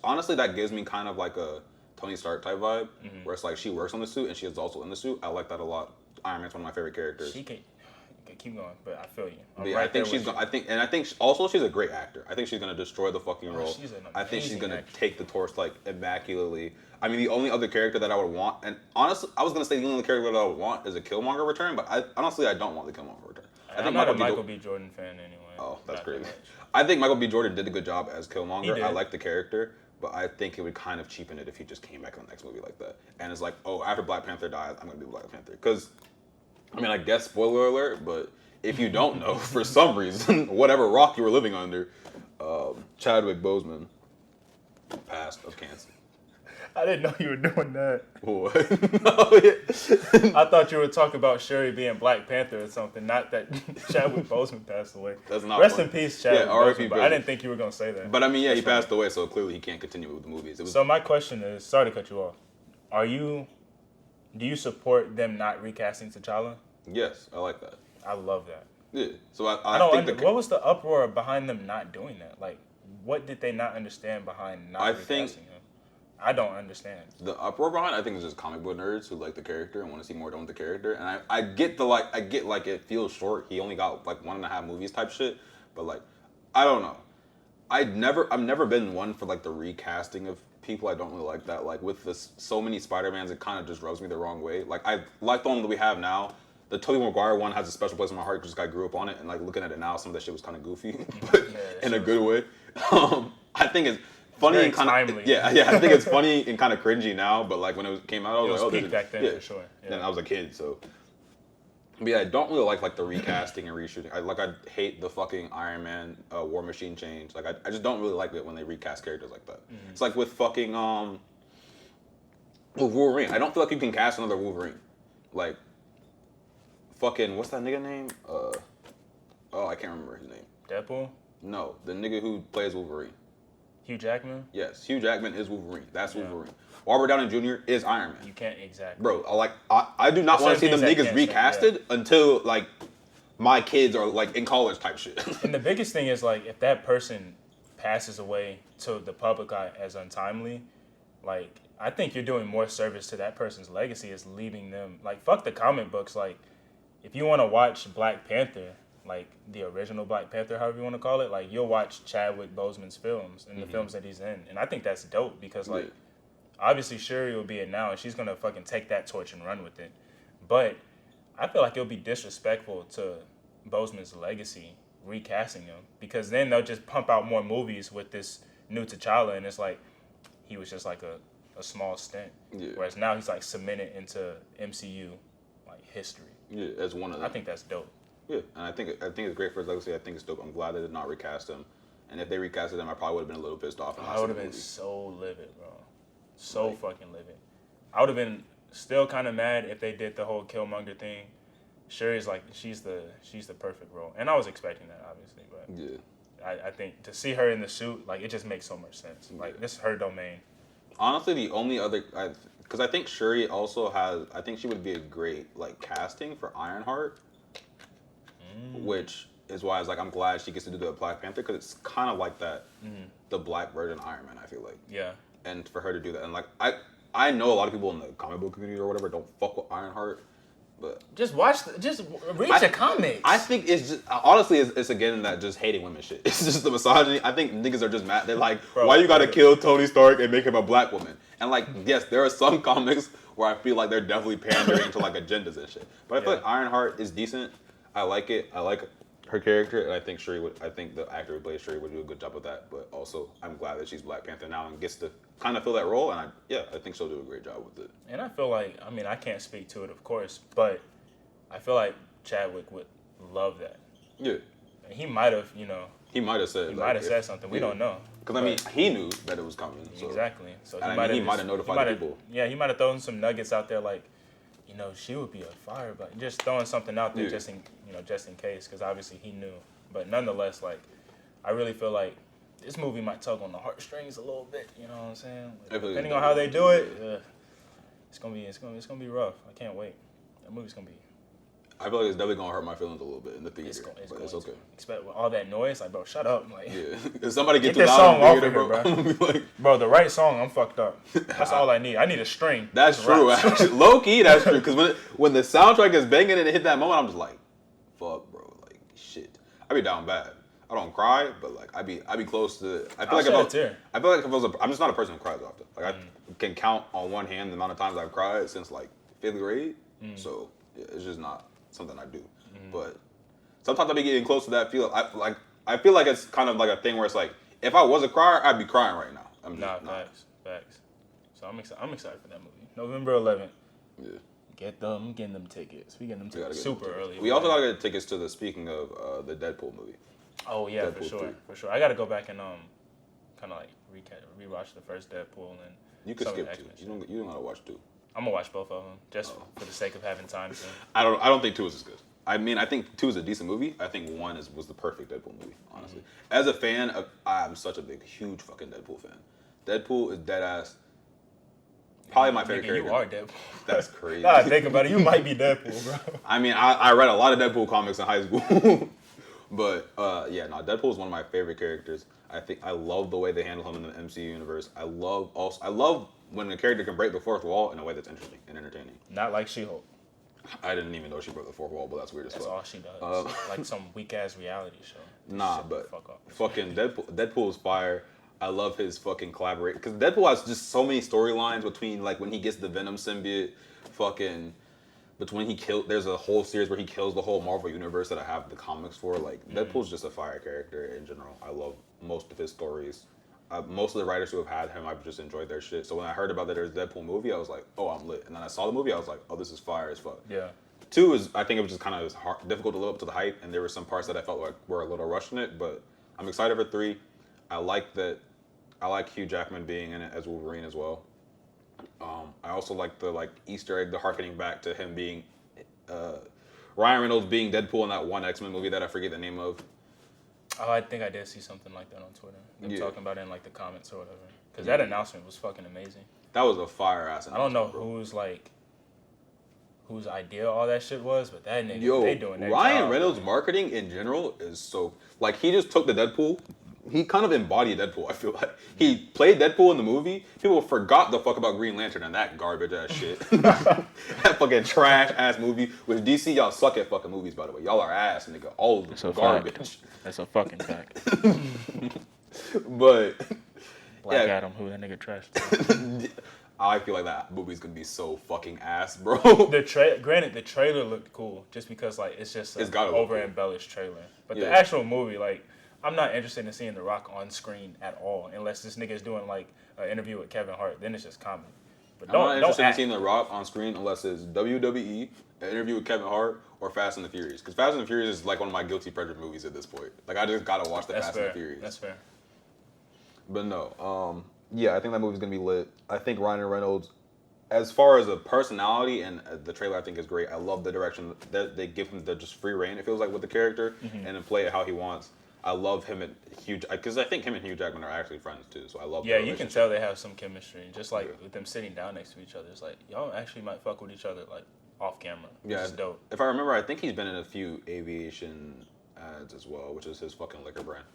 B: honestly, that gives me kind of like a Tony Stark type vibe, where it's like she works on the suit and she is also in the suit. I like that a lot. Iron Man's one of my favorite characters.
A: She can keep going, but I feel you.
B: I think she's. I think also she's a great actor. I think she's gonna destroy the fucking role. I think she's gonna take the torch like immaculately. I mean, the only other character that I would want, and honestly, I was gonna say the only character that I would want is a Killmonger return, but honestly, I don't want the Killmonger return.
A: I'm not a Michael B. Jordan fan anyway.
B: Oh, that's crazy. I think Michael B. Jordan did a good job as Killmonger. I like the character, but I think it would kind of cheapen it if he just came back in the next movie like that. And it's like, oh, after Black Panther dies, I'm gonna do Black Panther. Because, I mean, I guess spoiler alert, but if you don't know, for some reason, whatever rock you were living under, Chadwick Boseman passed of cancer.
A: I didn't know you were doing that.
B: What? Oh, yeah.
A: I thought you were talking about Shuri being Black Panther or something, not that Chadwick Boseman passed away.
B: That's not
A: Rest
B: funny.
A: in peace, Chadwick Boseman, but I didn't think you were going to say that.
B: But I mean, yeah, he passed away, so clearly he can't continue with the movies.
A: So my question is, sorry to cut you off, do you support them not recasting T'Challa?
B: Yes, I like that.
A: I love that.
B: Yeah. So
A: I don't think what was the uproar behind them not doing that? Like, what did they not understand behind not recasting him? I don't understand.
B: The uproar behind, I think, is just comic book nerds who like the character and want to see more done with the character. And I get like it feels short. He only got like 1.5 movies type shit. But like, I don't know. I've never been one for like the recasting of people. I don't really like that. Like with so many Spider-Mans, it kind of just rubs me the wrong way. Like I like the one that we have now. The Tobey Maguire one has a special place in my heart because I grew up on it. And like looking at it now, some of that shit was kind of goofy, but in a good way. I think it's funny and kind of I think it's funny and kind of cringy now, but like when it came out, I was like,
A: peak back then for sure.
B: Yeah. And I was a kid, so. But yeah, I don't really like the recasting and reshooting. I hate the fucking Iron Man War Machine change. Like I just don't really like it when they recast characters like that. It's like with fucking Wolverine. I don't feel like you can cast another Wolverine. Like fucking what's that nigga name? I can't remember his name.
A: Deadpool?
B: No, the nigga who plays Wolverine.
A: Hugh Jackman?
B: Yes, Hugh Jackman is Wolverine. That's Wolverine. Robert Downey Jr. is Iron Man.
A: You can't exactly.
B: Bro, I do not want to see them niggas recasted until like my kids are like in college type shit.
A: And the biggest thing is like if that person passes away to the public eye as untimely, like I think you're doing more service to that person's legacy is leaving them like fuck the comic books. Like if you want to watch Black Panther, like the original Black Panther, however you want to call it, like you'll watch Chadwick Boseman's films and the films that he's in, and I think that's dope because like obviously Shuri will be it now and she's gonna fucking take that torch and run with it, but I feel like it'll be disrespectful to Boseman's legacy recasting him because then they'll just pump out more movies with this new T'Challa and it's like he was just like a small stint, whereas now he's like cemented into MCU like history.
B: Yeah, as one of them.
A: I think that's dope.
B: Yeah, and I think it's great for his legacy. I think it's dope. I'm glad they did not recast him. And if they recasted him, I probably would have been a little pissed off.
A: I would have been so livid, bro. So fucking livid. I would have been still kind of mad if they did the whole Killmonger thing. Shuri's like, she's the perfect role. And I was expecting that, obviously. But
B: yeah.
A: I think to see her in the suit, like, it just makes so much sense. Like, this is her domain.
B: Honestly, the only other... Because I think Shuri also has... I think she would be a great, like, casting for Ironheart. Which... is why I was like, I'm glad she gets to do the Black Panther, because it's kind of like that, the black version of Iron Man, I feel like.
A: Yeah.
B: And for her to do that, and like, I know a lot of people in the comic book community or whatever don't fuck with Ironheart, but
A: just read the comics.
B: I think it's just, honestly, it's again that just hating women shit. It's just the misogyny. I think niggas are just mad. They're like, why you gotta kill Tony Stark and make him a black woman? And like, yes, there are some comics where I feel like they're definitely pandering to like agendas and shit. But I feel like Ironheart is decent. I like it. I like her character, and I think the actor who plays Shuri would do a good job with that. But also, I'm glad that she's Black Panther now and gets to kind of fill that role. And I think she'll do a great job with it.
A: And I feel like, I mean, I can't speak to it, of course, but I feel like Chadwick would love that.
B: Yeah.
A: And he might have,
B: He might have said
A: something. We don't know.
B: Because I mean, he knew that it was coming. So.
A: Exactly. So
B: he might have notified people.
A: Yeah, he might have thrown some nuggets out there, like, she would be a fire, but just throwing something out there just in case, because obviously he knew. But nonetheless, like, I really feel like this movie might tug on the heartstrings a little bit. You know what I'm saying? Like, depending on how they do it, it's gonna be rough. I can't wait. That movie's gonna be.
B: I feel like it's definitely gonna hurt my feelings a little bit in the theater, but it's okay.
A: Expect with all that noise, like, bro, shut up, like.
B: Yeah, if somebody get too
A: this
B: loud
A: song
B: in the theater,
A: off of here,
B: bro. Like,
A: bro, the right song, I'm fucked up. That's all I need. I need a string.
B: That's true. Actually, low key, that's true. Because when the soundtrack is banging and it hit that moment, I'm just like, fuck, bro, like shit. I be down bad. I don't cry, but like I be close to. I feel like if I was I'm just not a person who cries often. Like I can count on one hand the amount of times I've cried since like 5th grade. So yeah, it's just not something I do. But sometimes I be getting close to that feel. I feel like it's kind of like a thing where it's like, if I was a crier, I'd be crying right now. I'm just not.
A: Facts. So I'm excited for that movie. November 11th.
B: Yeah.
A: Getting them tickets. We getting them tickets super early.
B: We also gotta get tickets to the speaking of the Deadpool movie.
A: Oh yeah, Deadpool for sure. I gotta go back and kind of like rewatch the first Deadpool and then.
B: You could skip 2. You don't gotta watch 2.
A: I'm gonna watch both of them just for the sake of having time to.
B: I don't think 2 is as good. I mean, I think 2 is a decent movie. I think 1 was the perfect Deadpool movie, honestly. As a fan, I'm such a huge fucking Deadpool fan. Deadpool is deadass. Probably my favorite character.
A: You are Deadpool.
B: That's crazy.
A: Nah, think about it. You might be Deadpool, bro.
B: I mean, I read a lot of Deadpool comics in high school. But, Deadpool is one of my favorite characters. I love the way they handle him in the MCU universe. I love when a character can break the fourth wall in a way that's interesting and entertaining.
A: Not like She-Hulk.
B: I didn't even know she broke the fourth wall, but that's weird as fuck.
A: That's all she does. Like some weak-ass reality show.
B: Nah, but fucking Deadpool is fire. I love his fucking collaboration. Because Deadpool has just so many storylines between, like, when he gets the Venom symbiote, there's a whole series where he kills the whole Marvel universe that I have the comics for. Like, Deadpool's just a fire character in general. I love most of his stories. Most of the writers who have had him, I've just enjoyed their shit. So when I heard about that there's a Deadpool movie, I was like, oh, I'm lit. And then I saw the movie, I was like, oh, this is fire as fuck.
A: Yeah.
B: 2 is, I think it was just kind of difficult to live up to the hype, and there were some parts that I felt like were a little rushed in it, but I'm excited for 3. I like Hugh Jackman being in it as Wolverine as well. I also like the Easter egg, the harkening back to him being, Ryan Reynolds being Deadpool in that one X-Men movie that I forget the name of.
A: Oh, I think I did see something like that on Twitter. Them talking about it in like the comments or whatever. Because that announcement was fucking amazing.
B: That was a fire ass announcement.
A: I don't know whose idea all that shit was, but that nigga, they doing that.
B: Ryan Reynolds' marketing in general is so, like, he just took the Deadpool. He kind of embodied Deadpool, I feel like. He played Deadpool in the movie. People forgot the fuck about Green Lantern and that garbage ass shit. That fucking trash ass movie. With DC, y'all suck at fucking movies, by the way. Y'all are ass, nigga. All of them garbage.
A: That's a fucking fact.
B: But
A: Black Adam, who that nigga trashed.
B: I feel like that movie's gonna be so fucking ass, bro.
A: Granted, the trailer looked cool just because like it's just an over-embellished trailer. But the actual movie, like, I'm not interested in seeing The Rock on screen at all unless this nigga is doing like an interview with Kevin Hart. Then it's just comedy. But
B: I'm not interested in
A: act.
B: seeing The Rock on screen unless it's WWE, an interview with Kevin Hart, or Fast and the Furious. Because Fast and the Furious is like one of my guilty pleasure movies at this point. Like I just gotta watch Fast and the Furious.
A: That's fair.
B: But no, yeah, I think that movie's gonna be lit. I think Ryan Reynolds, as far as a personality and the trailer, I think is great. I love the direction that they give him the just free reign. It feels like with the character and then play it how he wants. I love him and because I think him and Hugh Jackman are actually friends too. So I love.
A: Yeah, you can tell they have some chemistry. Just like with them sitting down next to each other, it's like y'all actually might fuck with each other like off camera. Yeah, it's dope.
B: If I remember, I think he's been in a few aviation ads as well, which is his fucking liquor brand.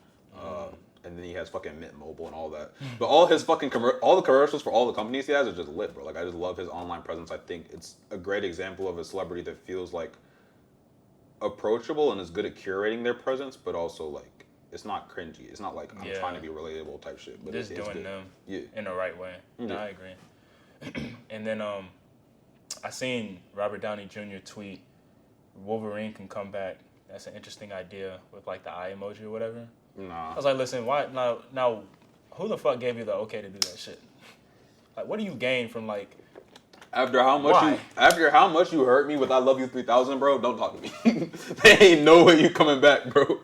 B: And then he has fucking Mint Mobile and all that. But all his fucking all the commercials for all the companies he has are just lit, bro. Like I just love his online presence. I think it's a great example of a celebrity that feels like approachable and is good at curating their presence, but also like it's not cringy. It's not like I'm trying to be relatable type shit. But
A: just
B: it's
A: doing
B: good.
A: them in the right way.
B: Yeah.
A: No, I agree. And then I seen Robert Downey Jr. tweet, Wolverine can come back. That's an interesting idea with like the eye emoji or whatever.
B: Nah.
A: I was like, listen, why now? Who the fuck gave you the okay to do that shit? Like, what do you gain from like?
B: After how much you hurt me with "I Love You 3000," bro, don't talk to me. There ain't no way you coming back, bro.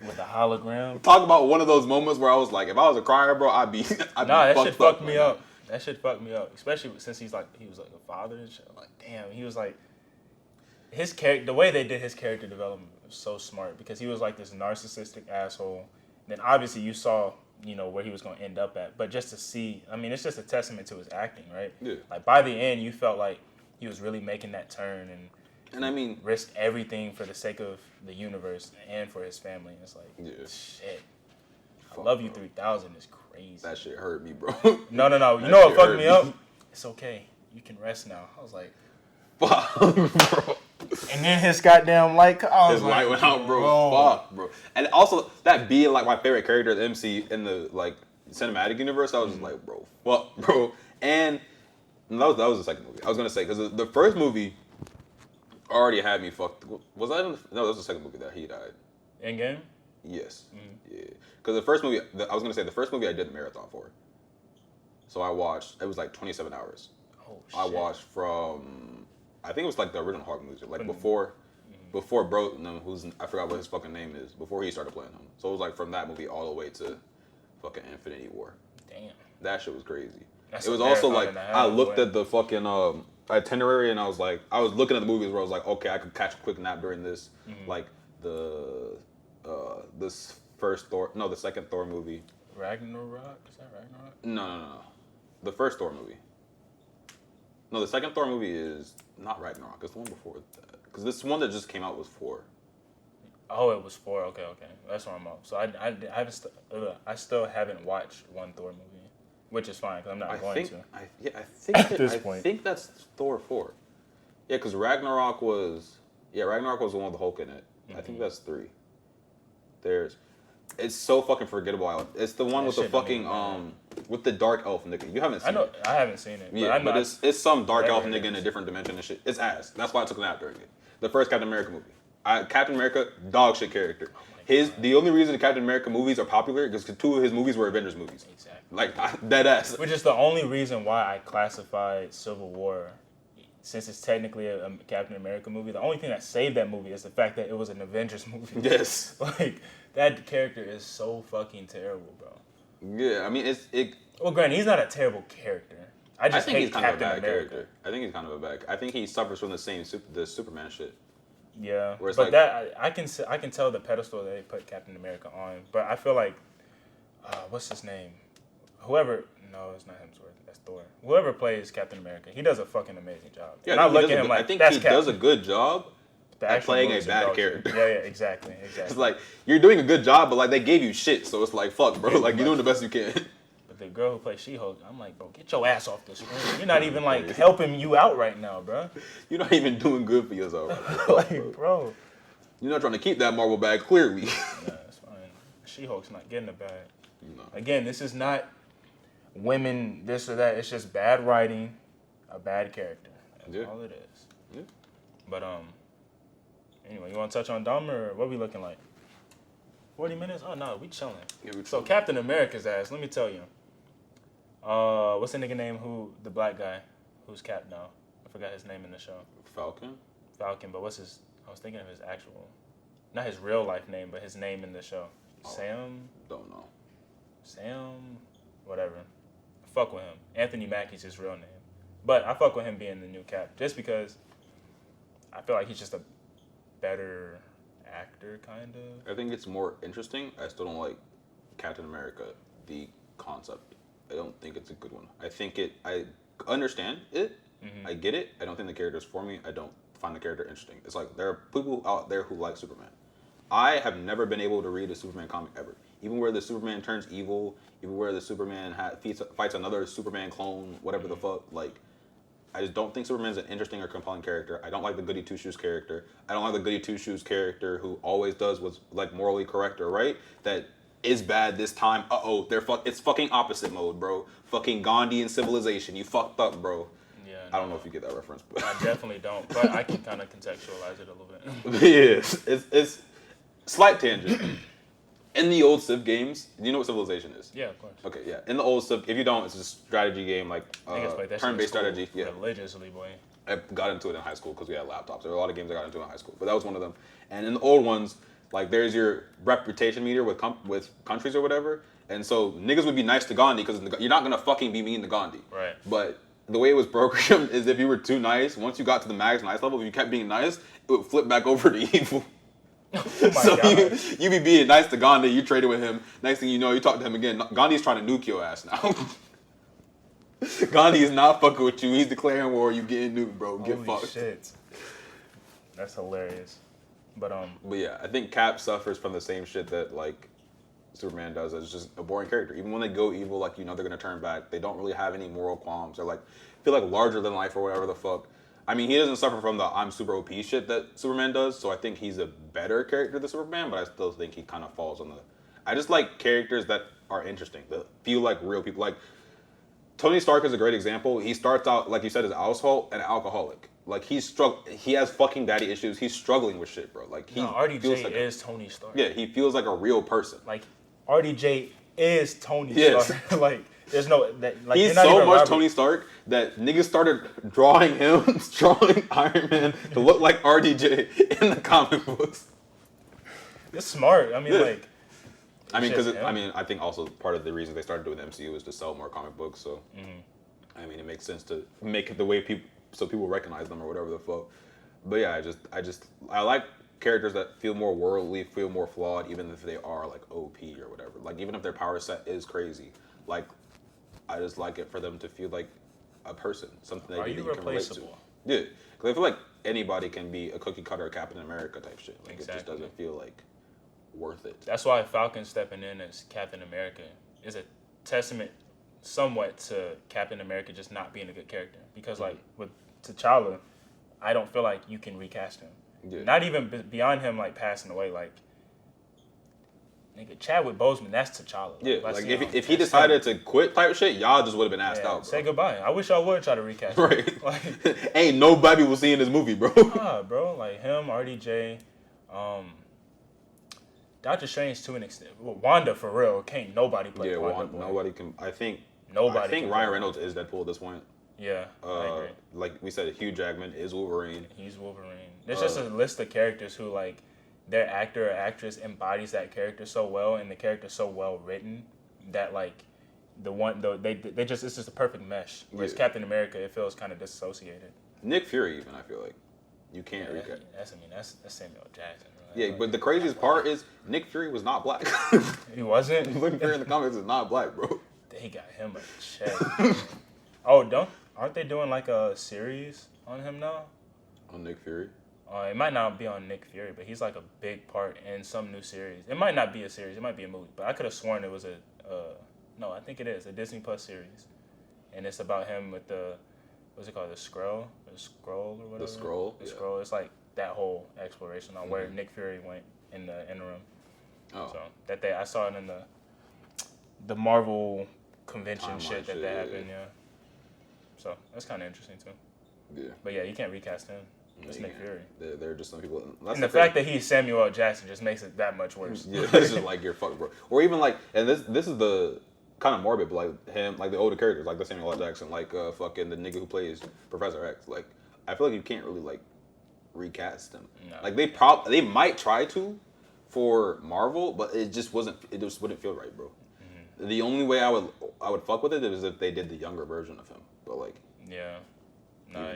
A: With a hologram.
B: Talk about one of those moments where I was like, if I was a crier, bro, I'd be.
A: That shit fucked me up. That shit fucked me up, especially since he was like a father and shit. I'm like, damn, he was like, his character, the way they did his character development was so smart because he was like this narcissistic asshole. Then obviously you saw, where he was going to end up at. But just to see, I mean, it's just a testament to his acting, right?
B: Yeah.
A: Like by the end, you felt like he was really making that turn and
B: I mean,
A: risked everything for the sake of the universe and for his family. And it's like, shit. I Love You 3000 is crazy.
B: That shit hurt me, bro.
A: No. You know what fucked me up? It's okay. You can rest now. I was like,
B: fuck, bro.
A: And then his goddamn light,
B: his light went out, bro. Fuck, bro. And also that being like my favorite character at the MC in the like cinematic universe, I was just like, bro, fuck, bro. And that was the second movie. I was gonna say because the first movie already had me fucked. Was that? No, that was the second movie that he died.
A: Endgame?
B: Yes. Yeah. Because the first movie, I was gonna say the first movie I did the marathon for. So I watched. It was like 27 hours.
A: Oh shit.
B: I watched from. I think it was like the original Hulk movie, like before bro, no, I forgot what his fucking name is. Before he started playing him, so it was like from that movie all the way to fucking Infinity War.
A: Damn.
B: That shit was crazy.
A: That's
B: it was also like I looked at the fucking itinerary and I was looking at the movies where I was like, okay, I could catch a quick nap during this, like this first Thor, no, the second Thor movie.
A: Ragnarok? Is that Ragnarok?
B: No. The first Thor movie. No, the second Thor movie is not Ragnarok. It's the one before that. Because this one that just came out was 4.
A: Oh, it was 4. Okay. That's where I'm off. So I still haven't watched one Thor movie, which is fine because I'm not going to.
B: I think that's Thor 4. Yeah, because Ragnarok was the one with the Hulk in it. I think that's 3. It's so fucking forgettable. It's the one with the fucking with the dark elf nigga. You haven't seen it.
A: I haven't seen it.
B: Yeah, but it's some dark elf nigga in a different dimension and shit. It's ass. That's why I took a nap during it. The first Captain America movie. Captain America, dog shit character. The only reason the Captain America movies are popular is because 2 of his movies were Avengers movies.
A: Exactly.
B: Like dead ass.
A: Which is the only reason why I classified Civil War, since it's technically a Captain America movie. The only thing that saved that movie is the fact that it was an Avengers movie.
B: Yes.
A: Like that character is so fucking terrible, bro.
B: Yeah, I mean it.
A: Well, granted, he's not a terrible character. I think
B: he's kind
A: Captain
B: of a bad
A: America.
B: character. I think he's kind of a bad. I think he suffers from the same the Superman shit.
A: Yeah,
B: but
A: like, that I can tell the pedestal that they put Captain America on, but I feel like what's his name? No, it's not Hemsworth. That's Thor. Whoever plays Captain America, he does a fucking amazing job.
B: Yeah,
A: and I look at him
B: I think he does a good job at playing a bad character.
A: Yeah, exactly.
B: It's like you're doing a good job, but like they gave you shit, so it's like fuck, bro. Like you're doing the best you can.
A: But the girl who plays She-Hulk, I'm like, bro, get your ass off the screen. You're not even like helping you out right now, bro.
B: You're not even doing good for yourself.
A: Like, bro.
B: You're not trying to keep that Marvel bag, clearly.
A: Nah, it's fine. She-Hulk's not getting the bag.
B: No.
A: Again, this is not women, this or that. It's just bad writing, a bad character. That's all it is.
B: Yeah.
A: But, anyway, you want to touch on Dom or what we looking like? 40 minutes? Oh, no, we chilling.
B: Yeah, we
A: So, Captain America's ass, let me tell you. What's the nigga name the black guy? who's Cap now. I forgot his name in the show.
B: Falcon,
A: but what's his? I was thinking of his actual, not his real life name, but his name in the show. Sam.
B: Don't know.
A: Sam, whatever. I fuck with him. Anthony Mackie's his real name, but I fuck with him being the new Cap just because I feel like he's just a better actor, kind of.
B: I think it's more interesting. I still don't like Captain America, the concept. I don't think it's a good one. I understand it. Mm-hmm. I get it. I don't think the character's for me. I don't find the character interesting. It's like there are people out there who like Superman. I have never been able to read a Superman comic ever. Even where the Superman turns evil, even where the Superman fights another Superman clone, whatever the fuck, like, I just don't think Superman's an interesting or compelling character. I don't like the Goody Two-Shoes character. I don't like the Goody Two-Shoes character who always does what's, like, morally correct or right. That is bad this time. It's fucking opposite mode, bro. Fucking Gandhi and civilization. You fucked up, bro.
A: Yeah.
B: I don't know if you get that reference, but
A: I definitely don't. But I can kind of contextualize it a little bit.
B: Yeah, it's slight tangent. In the old Civ games, do you know what Civilization is?
A: Yeah, of course.
B: Okay, yeah. In the old Civ, if you don't, it's a strategy game, like turn-based strategy. Yeah.
A: Religiously, boy.
B: I got into it in high school because we had laptops. There were a lot of games I got into in high school, but that was one of them. And in the old ones, like, there's your reputation meter with countries or whatever. And so niggas would be nice to Gandhi because you're not gonna fucking be mean to Gandhi.
A: Right.
B: But the way it was programmed is if you were too nice, once you got to the max nice level, if you kept being nice, it would flip back over to evil.
A: Oh my
B: so
A: God.
B: you be being nice to Gandhi, you traded with him. Next thing you know, you talk to him again. Gandhi's trying to nuke your ass now. Gandhi is not fucking with you. He's declaring war. You getting nuked, bro. Get
A: Holy
B: fucked.
A: Shit. That's hilarious. But
B: yeah, I think Cap suffers from the same shit that, like, Superman does. It's just a boring character. Even when they go evil, like, you know they're gonna turn back. They don't really have any moral qualms. They're like feel like larger than life or whatever the fuck. I mean, he doesn't suffer from the I'm super OP shit that Superman does, so I think he's a better character than Superman, but I still think he kind of falls on the... I just like characters that are interesting, that feel like real people. Like, Tony Stark is a great example. He starts out, like you said, as an alcoholic. Like, he has fucking daddy issues. He's struggling with shit, bro. Like,
A: RDJ is Tony Stark.
B: Yeah, he feels like a real person.
A: Like, RDJ is Tony Stark. Like, there's no... Like,
B: he's so much Tony Stark that niggas started drawing Iron Man to look like RDJ in the comic books.
A: It's smart. I mean,
B: yeah.
A: like...
B: I think also part of the reason they started doing the MCU is to sell more comic books, so... Mm-hmm. I mean, it makes sense to make it the way people recognize them or whatever the fuck. But yeah, I like characters that feel more worldly, feel more flawed, even if they are, like, OP or whatever. Like, even if their power set is crazy. Like, I just like it for them to feel like a person, something that you can relate to. Yeah, because I feel like anybody can be a cookie cutter Captain America type shit. Like, exactly. It just doesn't feel like worth it.
A: That's why Falcon stepping in as Captain America is a testament somewhat to Captain America just not being a good character. Because, like, with T'Challa, I don't feel like you can recast him. Yeah. Not even beyond him, like, passing away. Like, nigga, Chadwick Boseman, that's T'Challa.
B: Yeah, like if he decided to quit type shit, y'all just would have been asked out, bro.
A: Say goodbye. I wish I would try to recast
B: him. Right. Like, ain't nobody will see in this movie, bro.
A: Nah, bro. Like, him, RDJ, Doctor Strange to an extent. Well, Wanda, for real. Can't nobody play Wanda.
B: Nobody can. I think
A: Ryan
B: Reynolds is Deadpool at this point.
A: Yeah, I agree.
B: Like we said, Hugh Jackman is Wolverine.
A: He's Wolverine. There's just a list of characters who, like, their actor or actress embodies that character so well, and the character's so well written that, like, it's just a perfect mesh. Whereas Captain America, it feels kind of disassociated.
B: Nick Fury, even, I feel like you can't recast.
A: That's Samuel Jackson. Right?
B: Yeah, but the craziest part is Nick Fury was not black.
A: He wasn't.
B: Nick Fury in the comics is not black, bro.
A: They got him a check. Oh, aren't they doing, like, a series on him now?
B: On Nick Fury?
A: It might not be on Nick Fury, but he's, like, a big part in some new series. It might not be a series. It might be a movie. But I could have sworn it was no, I think it is, a Disney Plus series. And it's about him with what's it called, the Skrull? The Skrull or whatever?
B: The Skrull?
A: The Skrull. It's, like, that whole exploration on where Nick Fury went in the interim.
B: Oh.
A: So, I saw it in the Marvel convention
B: Timeline
A: shit that happened, yeah. So, that's kind of interesting, too.
B: Yeah.
A: But, yeah, you can't recast him. It's Nick Fury.
B: There are just some people.
A: And the fact that he's Samuel L. Jackson just makes it that much worse.
B: Yeah, it's just like you're fucked, bro. Or even like, and this is the kind of morbid, but like him, like the older characters, like the Samuel L. Jackson, like fucking the nigga who plays Professor X. Like I feel like you can't really like recast him.
A: No.
B: Like they might try to for Marvel, but it just wouldn't feel right, bro. Mm-hmm. The only way I would fuck with it is if they did the younger version of him. But like
A: yeah. No,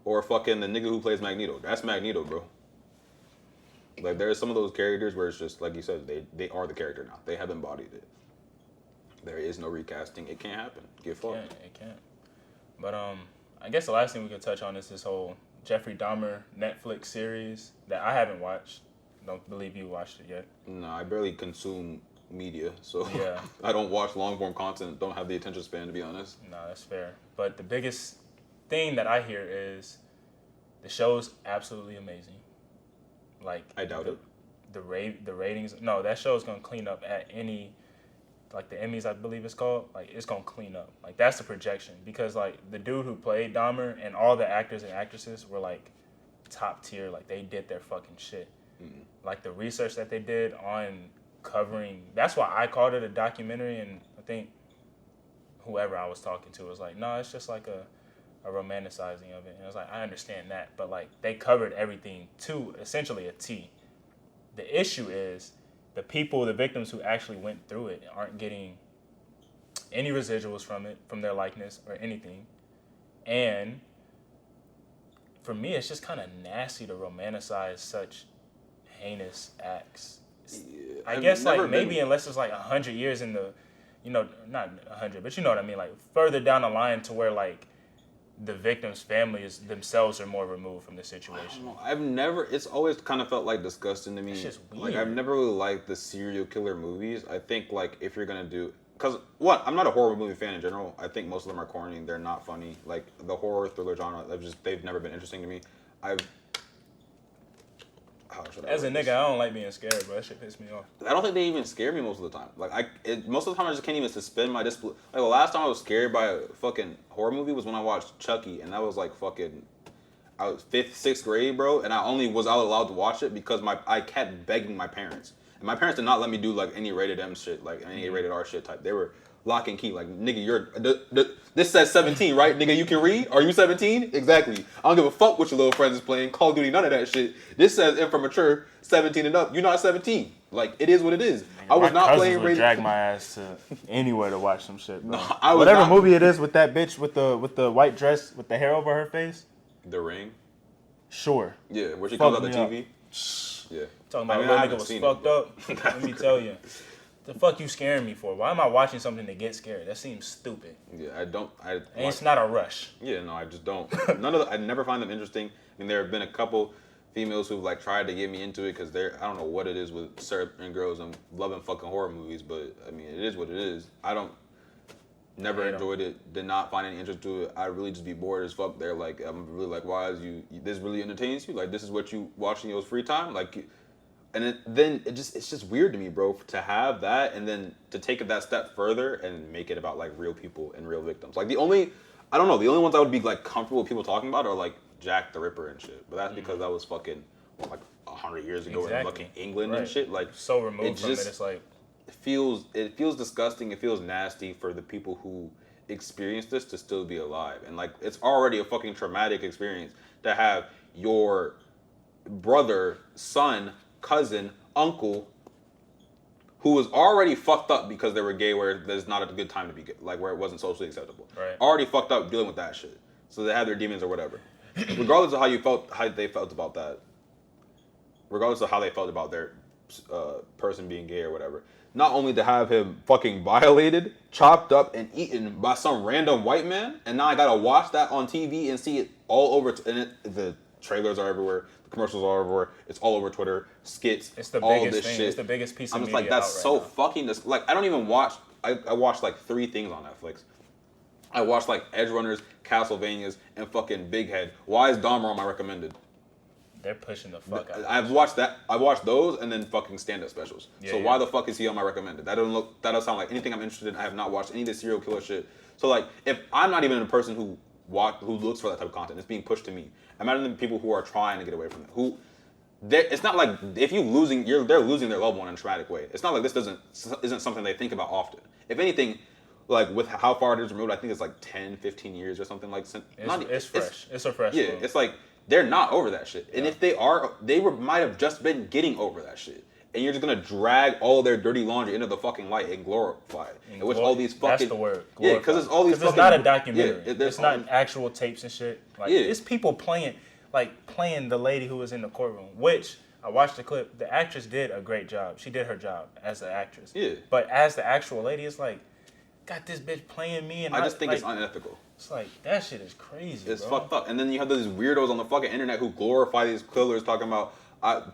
B: or fucking the nigga who plays Magneto. That's Magneto, bro. Like there's some of those characters where it's just like you said, they are the character now. They have embodied it. There is no recasting. It can't happen. Get fucked.
A: It can't. But I guess the last thing we could touch on is this whole Jeffrey Dahmer Netflix series that I haven't watched. Don't believe you watched it yet.
B: No, I barely consume media, so
A: yeah.
B: I don't watch long form content. Don't have the attention span, to be honest.
A: No, that's fair. But the biggest thing that I hear is the show's absolutely amazing. Like
B: I doubt it.
A: The ratings. No, that show is gonna clean up at any, like the Emmys, I believe it's called. Like it's gonna clean up. Like that's the projection because like the dude who played Dahmer and all the actors and actresses were like top tier. Like they did their fucking shit. Mm-hmm. Like the research that they did on covering. That's why I called it a documentary, and I think whoever I was talking to was like, no, it's just like a romanticizing of it. And I was like, I understand that, but like they covered everything to essentially a T. The issue is the victims who actually went through it aren't getting any residuals from it, from their likeness or anything. And for me, it's just kind of nasty to romanticize such heinous acts. Yeah, I guess like maybe unless it's like 100 years in the, not 100, but you know what I mean, like further down the line to where like the victims' families themselves are more removed from the situation.
B: It's always kind of felt like disgusting to me.
A: It's just weird.
B: Like I've never really liked the serial killer movies. I think like if you're gonna do, because I'm not a horror movie fan in general. I think most of them are corny. They're not funny. Like the horror thriller genre, they've never been interesting to me.
A: As a nigga, I don't like being scared, bro. That shit piss me off.
B: I don't think they even scare me most of the time. Like most of the time, I just can't even suspend my disbelief. Like the last time I was scared by a fucking horror movie was when I watched Chucky, and that was like fucking, I was 5th, 6th grade, bro, and I was allowed to watch it because I kept begging my parents, and my parents did not let me do like any rated M shit, like any rated R shit type. They were lock and key, like nigga, this says 17, right? Nigga, you can read? Are you 17? Exactly. I don't give a fuck what your little friends is playing. Call of Duty, none of that shit. This says immature, 17 and up. You're not 17. Like, it is what it is.
A: I was not playing rated. Drag my ass to anywhere to watch some shit, bro. No, whatever movie it is with that bitch with the white dress with the hair over her face.
B: The Ring?
A: Sure.
B: Yeah, where she comes out the TV. Yeah.
A: Talking about little nigga was fucked up. Let me tell you. The fuck you scaring me for? Why am I watching something to get scared? That seems stupid.
B: Yeah,
A: and it's not a rush.
B: Yeah, no, I just don't. I never find them interesting. I mean, there have been a couple females who've like tried to get me into it because I don't know what it is with certain girls and loving fucking horror movies, but I mean, it is what it is. Never enjoyed it. Did not find any interest to it. I really just be bored as fuck. They're like, I'm really like, why is this really entertains you? Like, this is what you watch in your free time? Like. And it's just weird to me, bro, to have that and then to take it that step further and make it about like real people and real victims. Like the only ones I would be like comfortable with people talking about are like Jack the Ripper and shit. But that's because that was fucking like 100 years ago in fucking England and shit. Like
A: so removed from it, it's like
B: it feels disgusting. It feels nasty for the people who experience this to still be alive. And like it's already a fucking traumatic experience to have your brother, son, cousin, uncle, who was already fucked up because they were gay, where there's not a good time to be gay, like where it wasn't socially acceptable.
A: Right.
B: Already fucked up dealing with that shit. So they had their demons or whatever. Regardless of how they felt about that, regardless of how they felt about their person being gay or whatever, not only to have him fucking violated, chopped up, and eaten by some random white man, and now I gotta watch that on TV and see it all over, the trailers are everywhere. Commercials all over. It's all over Twitter. Skits.
A: It's the
B: all
A: biggest
B: this
A: thing.
B: shit.
A: It's the biggest piece of
B: media.
A: I'm just
B: like, that's so
A: right
B: fucking. Like, I don't even watch. I watched like 3 things on Netflix. I watched like Edge Runners, Castlevanias, and fucking Big Head. Why is Dahmer on my recommended?
A: They're pushing the fuck out.
B: I've watched that. I watched those and then fucking stand-up specials. Yeah, so why the fuck is he on my recommended? That doesn't sound like anything I'm interested in. I have not watched any of the serial killer shit. So like, if I'm not even a person who looks for that type of content, it's being pushed to me. Imagine the people who are trying to get away from it. it's not like if they're losing their loved one in a traumatic way. It's not like this isn't something they think about often. If anything, like with how far it is removed, I think it's like 10, 15 years or something like.
A: It's fresh. It's a fresh.
B: Yeah, one. It's like they're not over that shit. And if they are, might have just been getting over that shit. And you're just gonna drag all their dirty laundry into the fucking light and glorify it. And which all these fucking
A: that's the word.
B: Glorify. Yeah, because it's all these.
A: It's not a documentary. It's not actual tapes and shit. Like it's people playing the lady who was in the courtroom. Which I watched the clip. The actress did a great job. She did her job as an actress.
B: Yeah.
A: But as the actual lady, it's like, got this bitch playing me, and
B: I just think it's unethical.
A: It's like that shit is crazy.
B: It's fucked up. And then you have these weirdos on the fucking internet who glorify these killers talking about.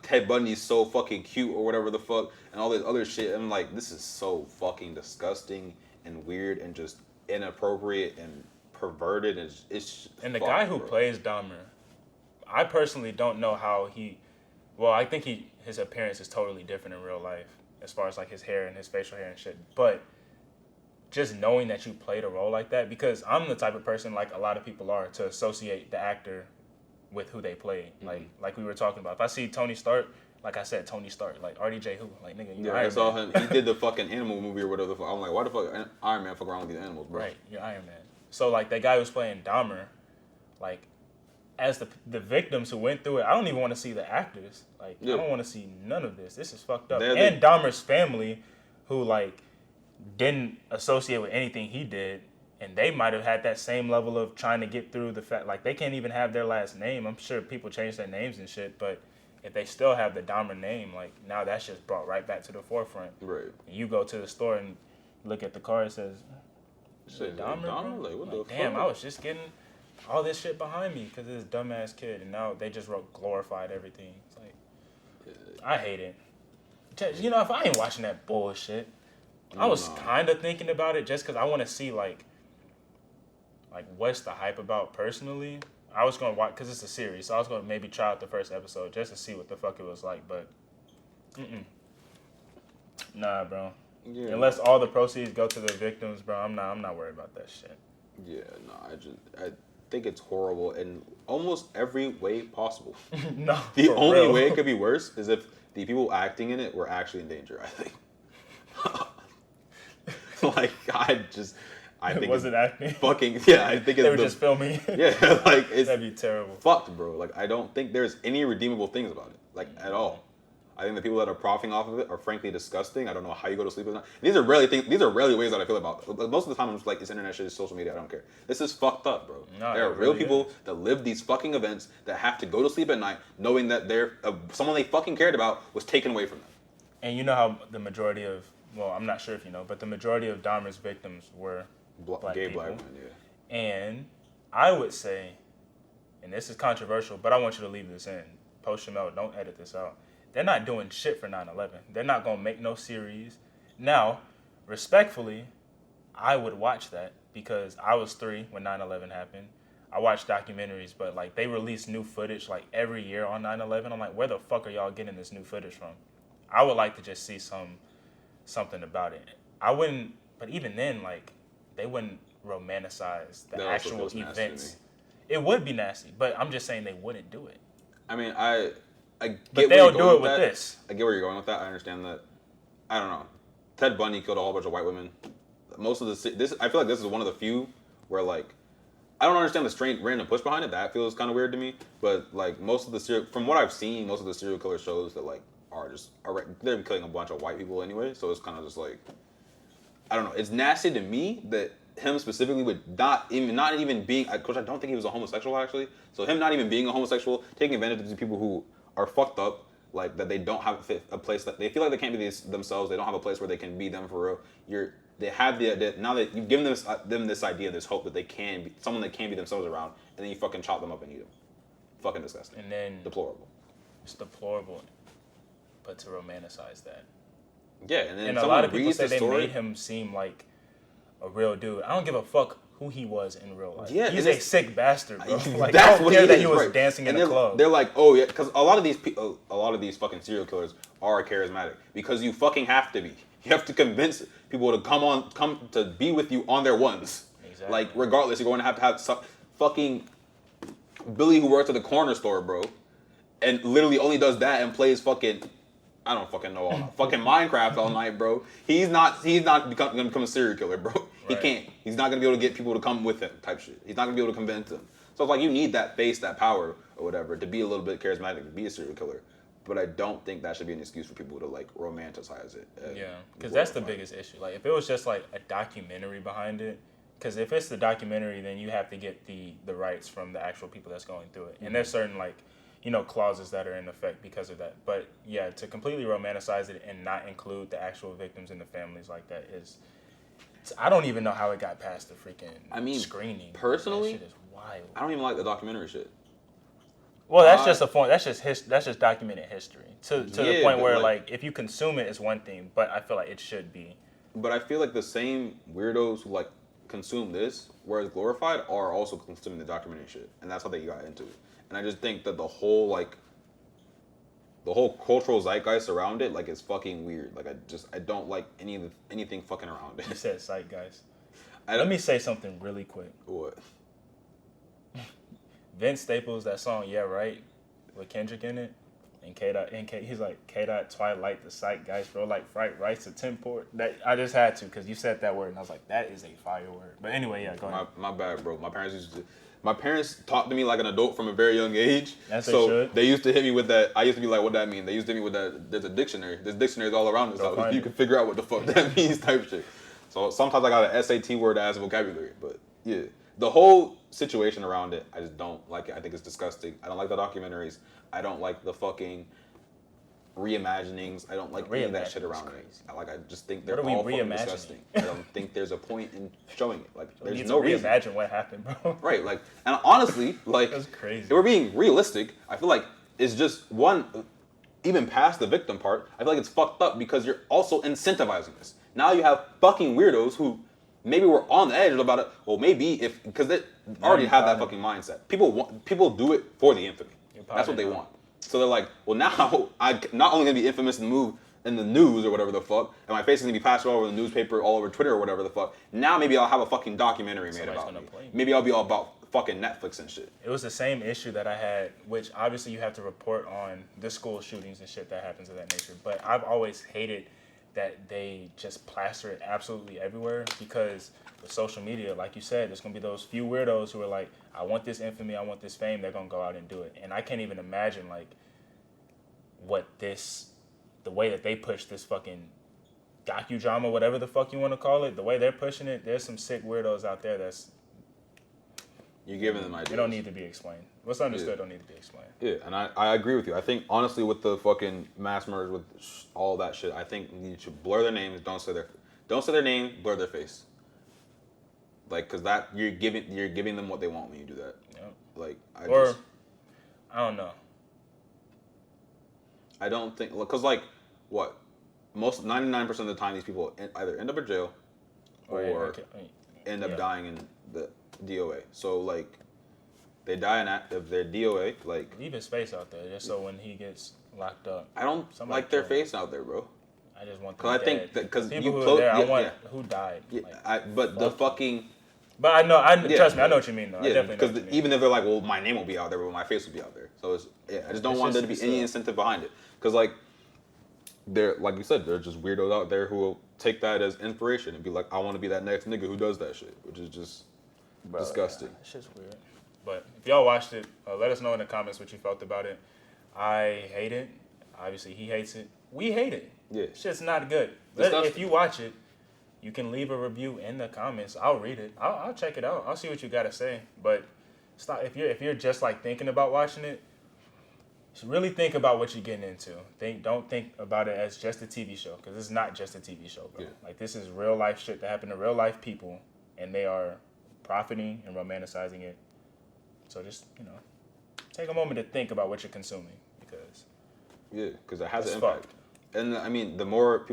B: Ted Bundy's so fucking cute or whatever the fuck and all this other shit. I'm like, this is so fucking disgusting and weird and just inappropriate and perverted. And
A: the guy who plays Dahmer, I personally don't know how I think his appearance is totally different in real life as far as like his hair and his facial hair and shit. But just knowing that you played a role like that, because I'm the type of person, like a lot of people are, to associate the actor with who they play. Like we were talking about. If I see Tony Stark, like I said, Tony Stark, like RDJ who? Like, nigga, you're Iron Man. I saw him.
B: He did the fucking animal movie or whatever the fuck. I'm like, why the fuck Iron Man fuck around with these animals, bro?
A: Right, you're Iron Man. So, like, that guy who's playing Dahmer, like, as the victims who went through it, I don't even want to see the actors. Like, I don't want to see none of this. This is fucked up. And Dahmer's family, who, like, didn't associate with anything he did, and they might have had that same level of trying to get through the fact, like, they can't even have their last name. I'm sure people change their names and shit, but if they still have the Dahmer name, like, now that's just brought right back to the forefront.
B: Right.
A: And you go to the store and look at the car, it says, Dahmer?
B: Like, what the fuck?
A: Damn, I was just getting all this shit behind me because of this dumbass kid, and now they just wrote glorified everything. It's like, I hate it. You know, if I ain't watching that bullshit, I was kind of thinking about it just because I want to see, like, what's the hype about personally. I was going to watch, because it's a series, so I was going to maybe try out the first episode just to see what the fuck it was like, but nah, bro. Yeah. Unless all the proceeds go to the victims, bro, I'm not worried about that shit.
B: Yeah, no, I think it's horrible in almost every way possible.
A: No,
B: the only way it could be worse is if the people acting in it were actually in danger, I think. Like, I think
A: was it acting?
B: Fucking yeah, I think
A: they were just filming.
B: Yeah, like it's
A: that'd be terrible.
B: Fucked, bro. Like I don't think there's any redeemable things about it, like at all. I think the people that are profiting off of it are frankly disgusting. I don't know how you go to sleep at night. These are rarely ways that I feel about it. Most of the time I'm just like, it's internet shit, it's social media, I don't care. This is fucked up, bro. No, there are real people that live these fucking events that have to go to sleep at night knowing that someone they fucking cared about was taken away from them.
A: And you know how the majority of, well, I'm not sure if you know, but the majority of Dahmer's victims were black men, yeah. And I would say, and this is controversial, but I want you to leave this in. Post Shamel, don't edit this out. They're not doing shit for 9/11. They're not going to make no series. Now, respectfully, I would watch that because I was 3 when 9/11 happened. I watched documentaries, but like they release new footage like every year on 9/11. I'm like, where the fuck are y'all getting this new footage from? I would like to just see something about it. I wouldn't, but even then, like, they wouldn't romanticize the actual events. It would be nasty, but I'm just saying they wouldn't do it.
B: I mean, I get
A: but they'll do it with this.
B: I get where you're going with that. I understand that. I don't know. Ted Bundy killed a whole bunch of white women. Most of this, I feel like this is one of the few where, like, I don't understand the strange random push behind it. That feels kind of weird to me. But like most of the from what I've seen, most of the serial killer shows that like they're killing a bunch of white people anyway. So it's kind of just like, I don't know. It's nasty to me that him specifically would not even being, of course I don't think he was a homosexual actually. So him not even being a homosexual, taking advantage of these people who are fucked up, like that they don't have a place that they feel like they can't be themselves. They don't have a place where they can be them for real. They have the idea, now that you've given them this idea, this hope that they can be someone that can be themselves around, and then you fucking chop them up and eat them. Fucking disgusting.
A: And then
B: deplorable.
A: It's deplorable, but to romanticize that.
B: Yeah, and then
A: a lot of people say they made him seem like a real dude. I don't give a fuck who he was in real life. Yeah, he's a sick bastard, bro. Like,
B: that's
A: I don't care that he was dancing in a club.
B: They're like, oh yeah, because a lot of these fucking serial killers are charismatic because you fucking have to be. You have to convince people to come to be with you on their ones. Exactly. Like regardless, you're going to have some fucking Billy who works at the corner store, bro. and literally only does that and plays fucking, I don't fucking know all night. Fucking Minecraft all night, bro. He's not gonna become a serial killer, bro. He
A: Right.
B: can't. He's not gonna be able to get people to come with him, type shit. He's not gonna be able to convince them. So it's like you need that face, that power, or whatever, to be a little bit charismatic, to be a serial killer. But I don't think that should be an excuse for people to like romanticize it.
A: Yeah, because that's the biggest issue. Like, if it was just like a documentary behind it, because if it's the documentary, then you have to get the rights from the actual people that's going through it, and there's certain like, clauses that are in effect because of that. But yeah, to completely romanticize it and not include the actual victims and the families like that is, I don't even know how it got past the freaking screening.
B: Personally,
A: that shit is wild.
B: I don't even like the documentary shit.
A: Well, that's just a point. That's just documented history to the point where like if you consume it, it's one thing, but I feel like it should be.
B: But I feel like the same weirdos who like consume this, whereas glorified, are also consuming the documentary shit, and that's how they got into it. And I just think that the whole cultural zeitgeist around it, like, is fucking weird. Like, I don't like anything fucking around it.
A: You said zeitgeist. Let me say something really quick.
B: What?
A: Vince Staples, that song "Yeah Right" with Kendrick in it, and he's like K. Twilight the zeitgeist, bro, like fright rice to temport. That I just had to because you said that word, and I was like, that is a fire word. But anyway, yeah, go ahead.
B: My bad, bro. My parents talked to me like an adult from a very young age. They used to hit me with that. I used to be like, what that mean? They used to hit me with that. There's a dictionary. There's dictionaries all around us. So you can figure out what the fuck that means, type shit. So sometimes I got an SAT word as vocabulary. But yeah, the whole situation around it, I just don't like it. I think it's disgusting. I don't like the documentaries. I don't like the fucking reimaginings. I don't like any of that shit around it. I just think they're all fucking disgusting. I don't think there's a point in showing it. Like, there's no reason.
A: Reimagine what happened, bro.
B: Right, like, and honestly, like,
A: that's crazy.
B: If we're being realistic, I feel like it's just one, even past the victim part, I feel like it's fucked up because you're also incentivizing this. Now you have fucking weirdos who maybe were on the edge about it. Well, maybe because they already have that fucking mindset. People do it for the infamy. That's what they want. So they're like, well, now I'm not only gonna be infamous in the news or whatever the fuck, and my face is gonna be passed all over the newspaper, all over Twitter or whatever the fuck. Now maybe I'll have a fucking documentary made about me. Maybe I'll be all about fucking Netflix and shit.
A: It was the same issue that I had, which obviously you have to report on the school shootings and shit that happens of that nature. But I've always hated that they just plaster it absolutely everywhere because with social media, like you said, there's gonna be those few weirdos who are like, I want this infamy, I want this fame. They're gonna go out and do it, and I can't even imagine like the way that they push this fucking docudrama, whatever the fuck you want to call it, the way they're pushing it. There's some sick weirdos out there that's.
B: You're giving them ideas.
A: They don't need to be explained. What's understood don't need to be explained.
B: Yeah, and I agree with you. I think, honestly, with the fucking mass murders, with all that shit, I think you should blur their names. Don't say their name. Blur their face. Like, because that you're giving them what they want when you do that.
A: Yep.
B: Like,
A: I don't know.
B: I don't think, because like, what? Most 99% of the time, these people either end up in jail or end up dying in the DOA. So like, they die of their DOA. Like,
A: leave his face out there just so when he gets locked up.
B: I don't like their face out there, bro.
A: I just want.
B: Because I think because
A: people who are there, I want who died.
B: Yeah, but the fucking.
A: But I know. Trust me, I know what you mean, though.
B: Yeah, because even if they're like, well, my name will be out there, but my face will be out there. So I just don't want there to be any incentive behind it. Because like, they're like you said, they're just weirdos out there who will take that as inspiration and be like, I want to be that next nigga who does that shit, which is just disgusting.
A: That shit's weird. But if y'all watched it, let us know in the comments what you felt about it. I hate it. Obviously, he hates it. We hate it.
B: Yeah,
A: shit's not good. If you watch it, you can leave a review in the comments. I'll read it. I'll check it out. I'll see what you gotta say. But stop if you're just like thinking about watching it. Really think about what you're getting into. Don't think about it as just a TV show, because it's not just a TV show, bro. Yeah. Like, this is real life shit that happened to real life people, and they are profiting and romanticizing it. So just take a moment to think about what you're consuming,
B: because it has an impact. And I mean, the more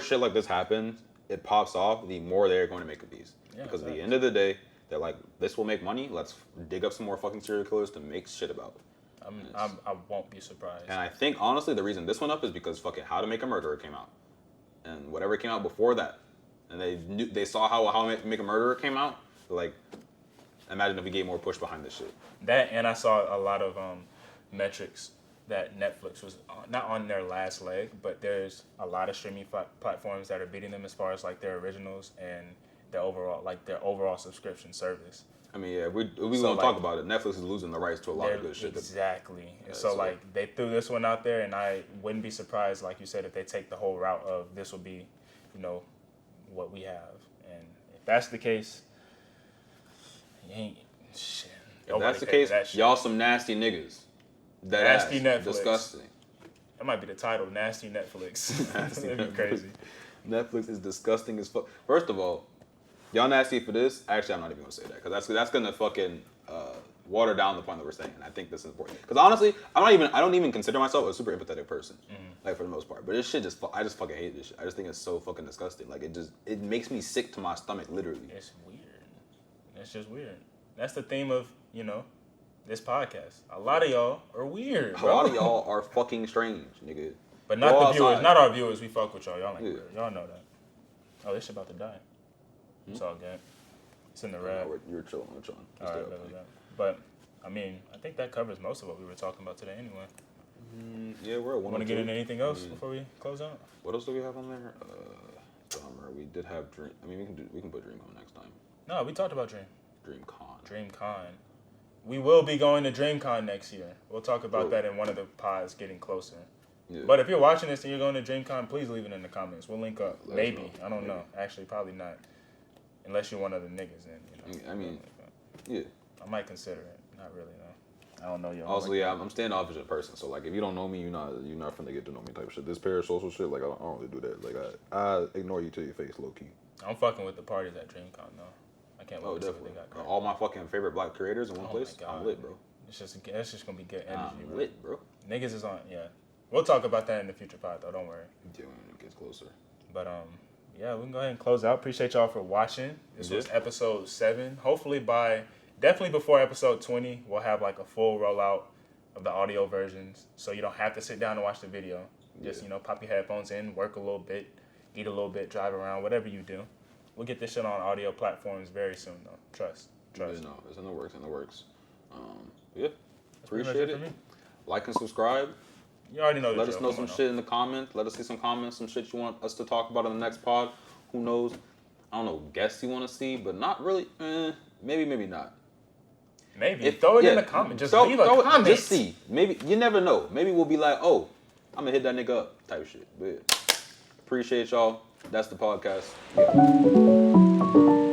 B: shit like this happens, it pops off, the more they're going to make of these. Yeah, because at the end of the day, they're like, this will make money. Let's dig up some more fucking serial killers to make shit about.
A: I won't be surprised.
B: And I think, honestly, the reason this went up is because fucking How to Make a Murderer came out. And whatever came out before that. And they saw how to Make a Murderer came out. They're like, Imagine if we gave more push behind this shit.
A: That, and I saw a lot of metrics that Netflix was not on their last leg, but there's a lot of streaming platforms that are beating them as far as like their originals and their overall subscription service.
B: I mean, yeah, we gonna talk about it. Netflix is losing the rights to a lot of good shit.
A: Exactly.
B: Yeah,
A: so like they threw this one out there, and I wouldn't be surprised, like you said, if they take the whole route of this will be, what we have. And if that's the case, you ain't shit.
B: If that's the case, y'all some nasty niggas.
A: Nasty Netflix.
B: Disgusting.
A: That might be the title, Nasty Netflix. That'd be crazy.
B: Netflix is disgusting as fuck. First of all, y'all nasty for this. Actually, I'm not even gonna say that because that's gonna fucking water down the point that we're saying. And I think this is important because honestly, I don't even consider myself a super empathetic person, like for the most part. But this shit I just fucking hate this shit. I just think it's so fucking disgusting. Like it makes me sick to my stomach, literally.
A: It's weird. It's just weird. That's the theme of this podcast. A lot of y'all are weird, bro.
B: A lot of y'all are fucking strange, nigga.
A: But not the viewers. Not our viewers. We fuck with y'all. Y'all ain't weird. Y'all know that. Oh, this shit about to die. It's all good. It's in the red.
B: You're chilling. We're chilling.
A: All right, but I mean, I think that covers most of what we were talking about today, anyway.
B: Yeah, we're at 102.
A: Want to get into anything else before we close out?
B: What else do we have on there? Summer. We did have Dream. I mean, we can put DreamCon next time.
A: No, we talked about
B: DreamCon.
A: DreamCon. We will be going to DreamCon next year. We'll talk about that in one of the pods getting closer. Yeah. But if you're watching this and you're going to DreamCon, please leave it in the comments. We'll link up. Maybe. I don't know. Actually, probably not. Unless you're one of the niggas, then,
B: I mean, yeah.
A: I might consider it. Not really, though. I don't know y'all.
B: Also, yeah, I'm standoffish in person. So, like, if you don't know me, you're not finna get to know me type of shit. This parasocial shit, like, I don't really do that. Like, I ignore you to your face, low key.
A: I'm fucking with the parties at DreamCon, though. I can't wait to see what they got going.
B: All my fucking favorite black creators in one place. I'm lit, bro.
A: It's just gonna be good energy,
B: I'm lit, bro.
A: Niggas is on, yeah. We'll talk about that in the future pod, though. Don't worry.
B: Yeah, when it gets closer.
A: But yeah, we can go ahead and close out. Appreciate y'all for watching. This was episode 7. Hopefully definitely before episode 20, we'll have like a full rollout of the audio versions, so you don't have to sit down and watch the video. Just pop your headphones in, work a little bit, eat a little bit, drive around, whatever you do. We'll get this shit on audio platforms very soon, though. Trust.
B: Yeah, no, it's in the works. Yeah, appreciate it. Like and subscribe.
A: You already know.
B: Let us know some shit in the comments. Let us see some comments, some shit you want us to talk about in the next pod. Who knows? I don't know, guests you want to see, but not really. Maybe not.
A: Maybe. Throw it in the comment. Just leave a comment.
B: Just see. Maybe. You never know. Maybe we'll be like, oh, I'm going to hit that nigga up type shit. But appreciate y'all. That's the podcast. Yeah.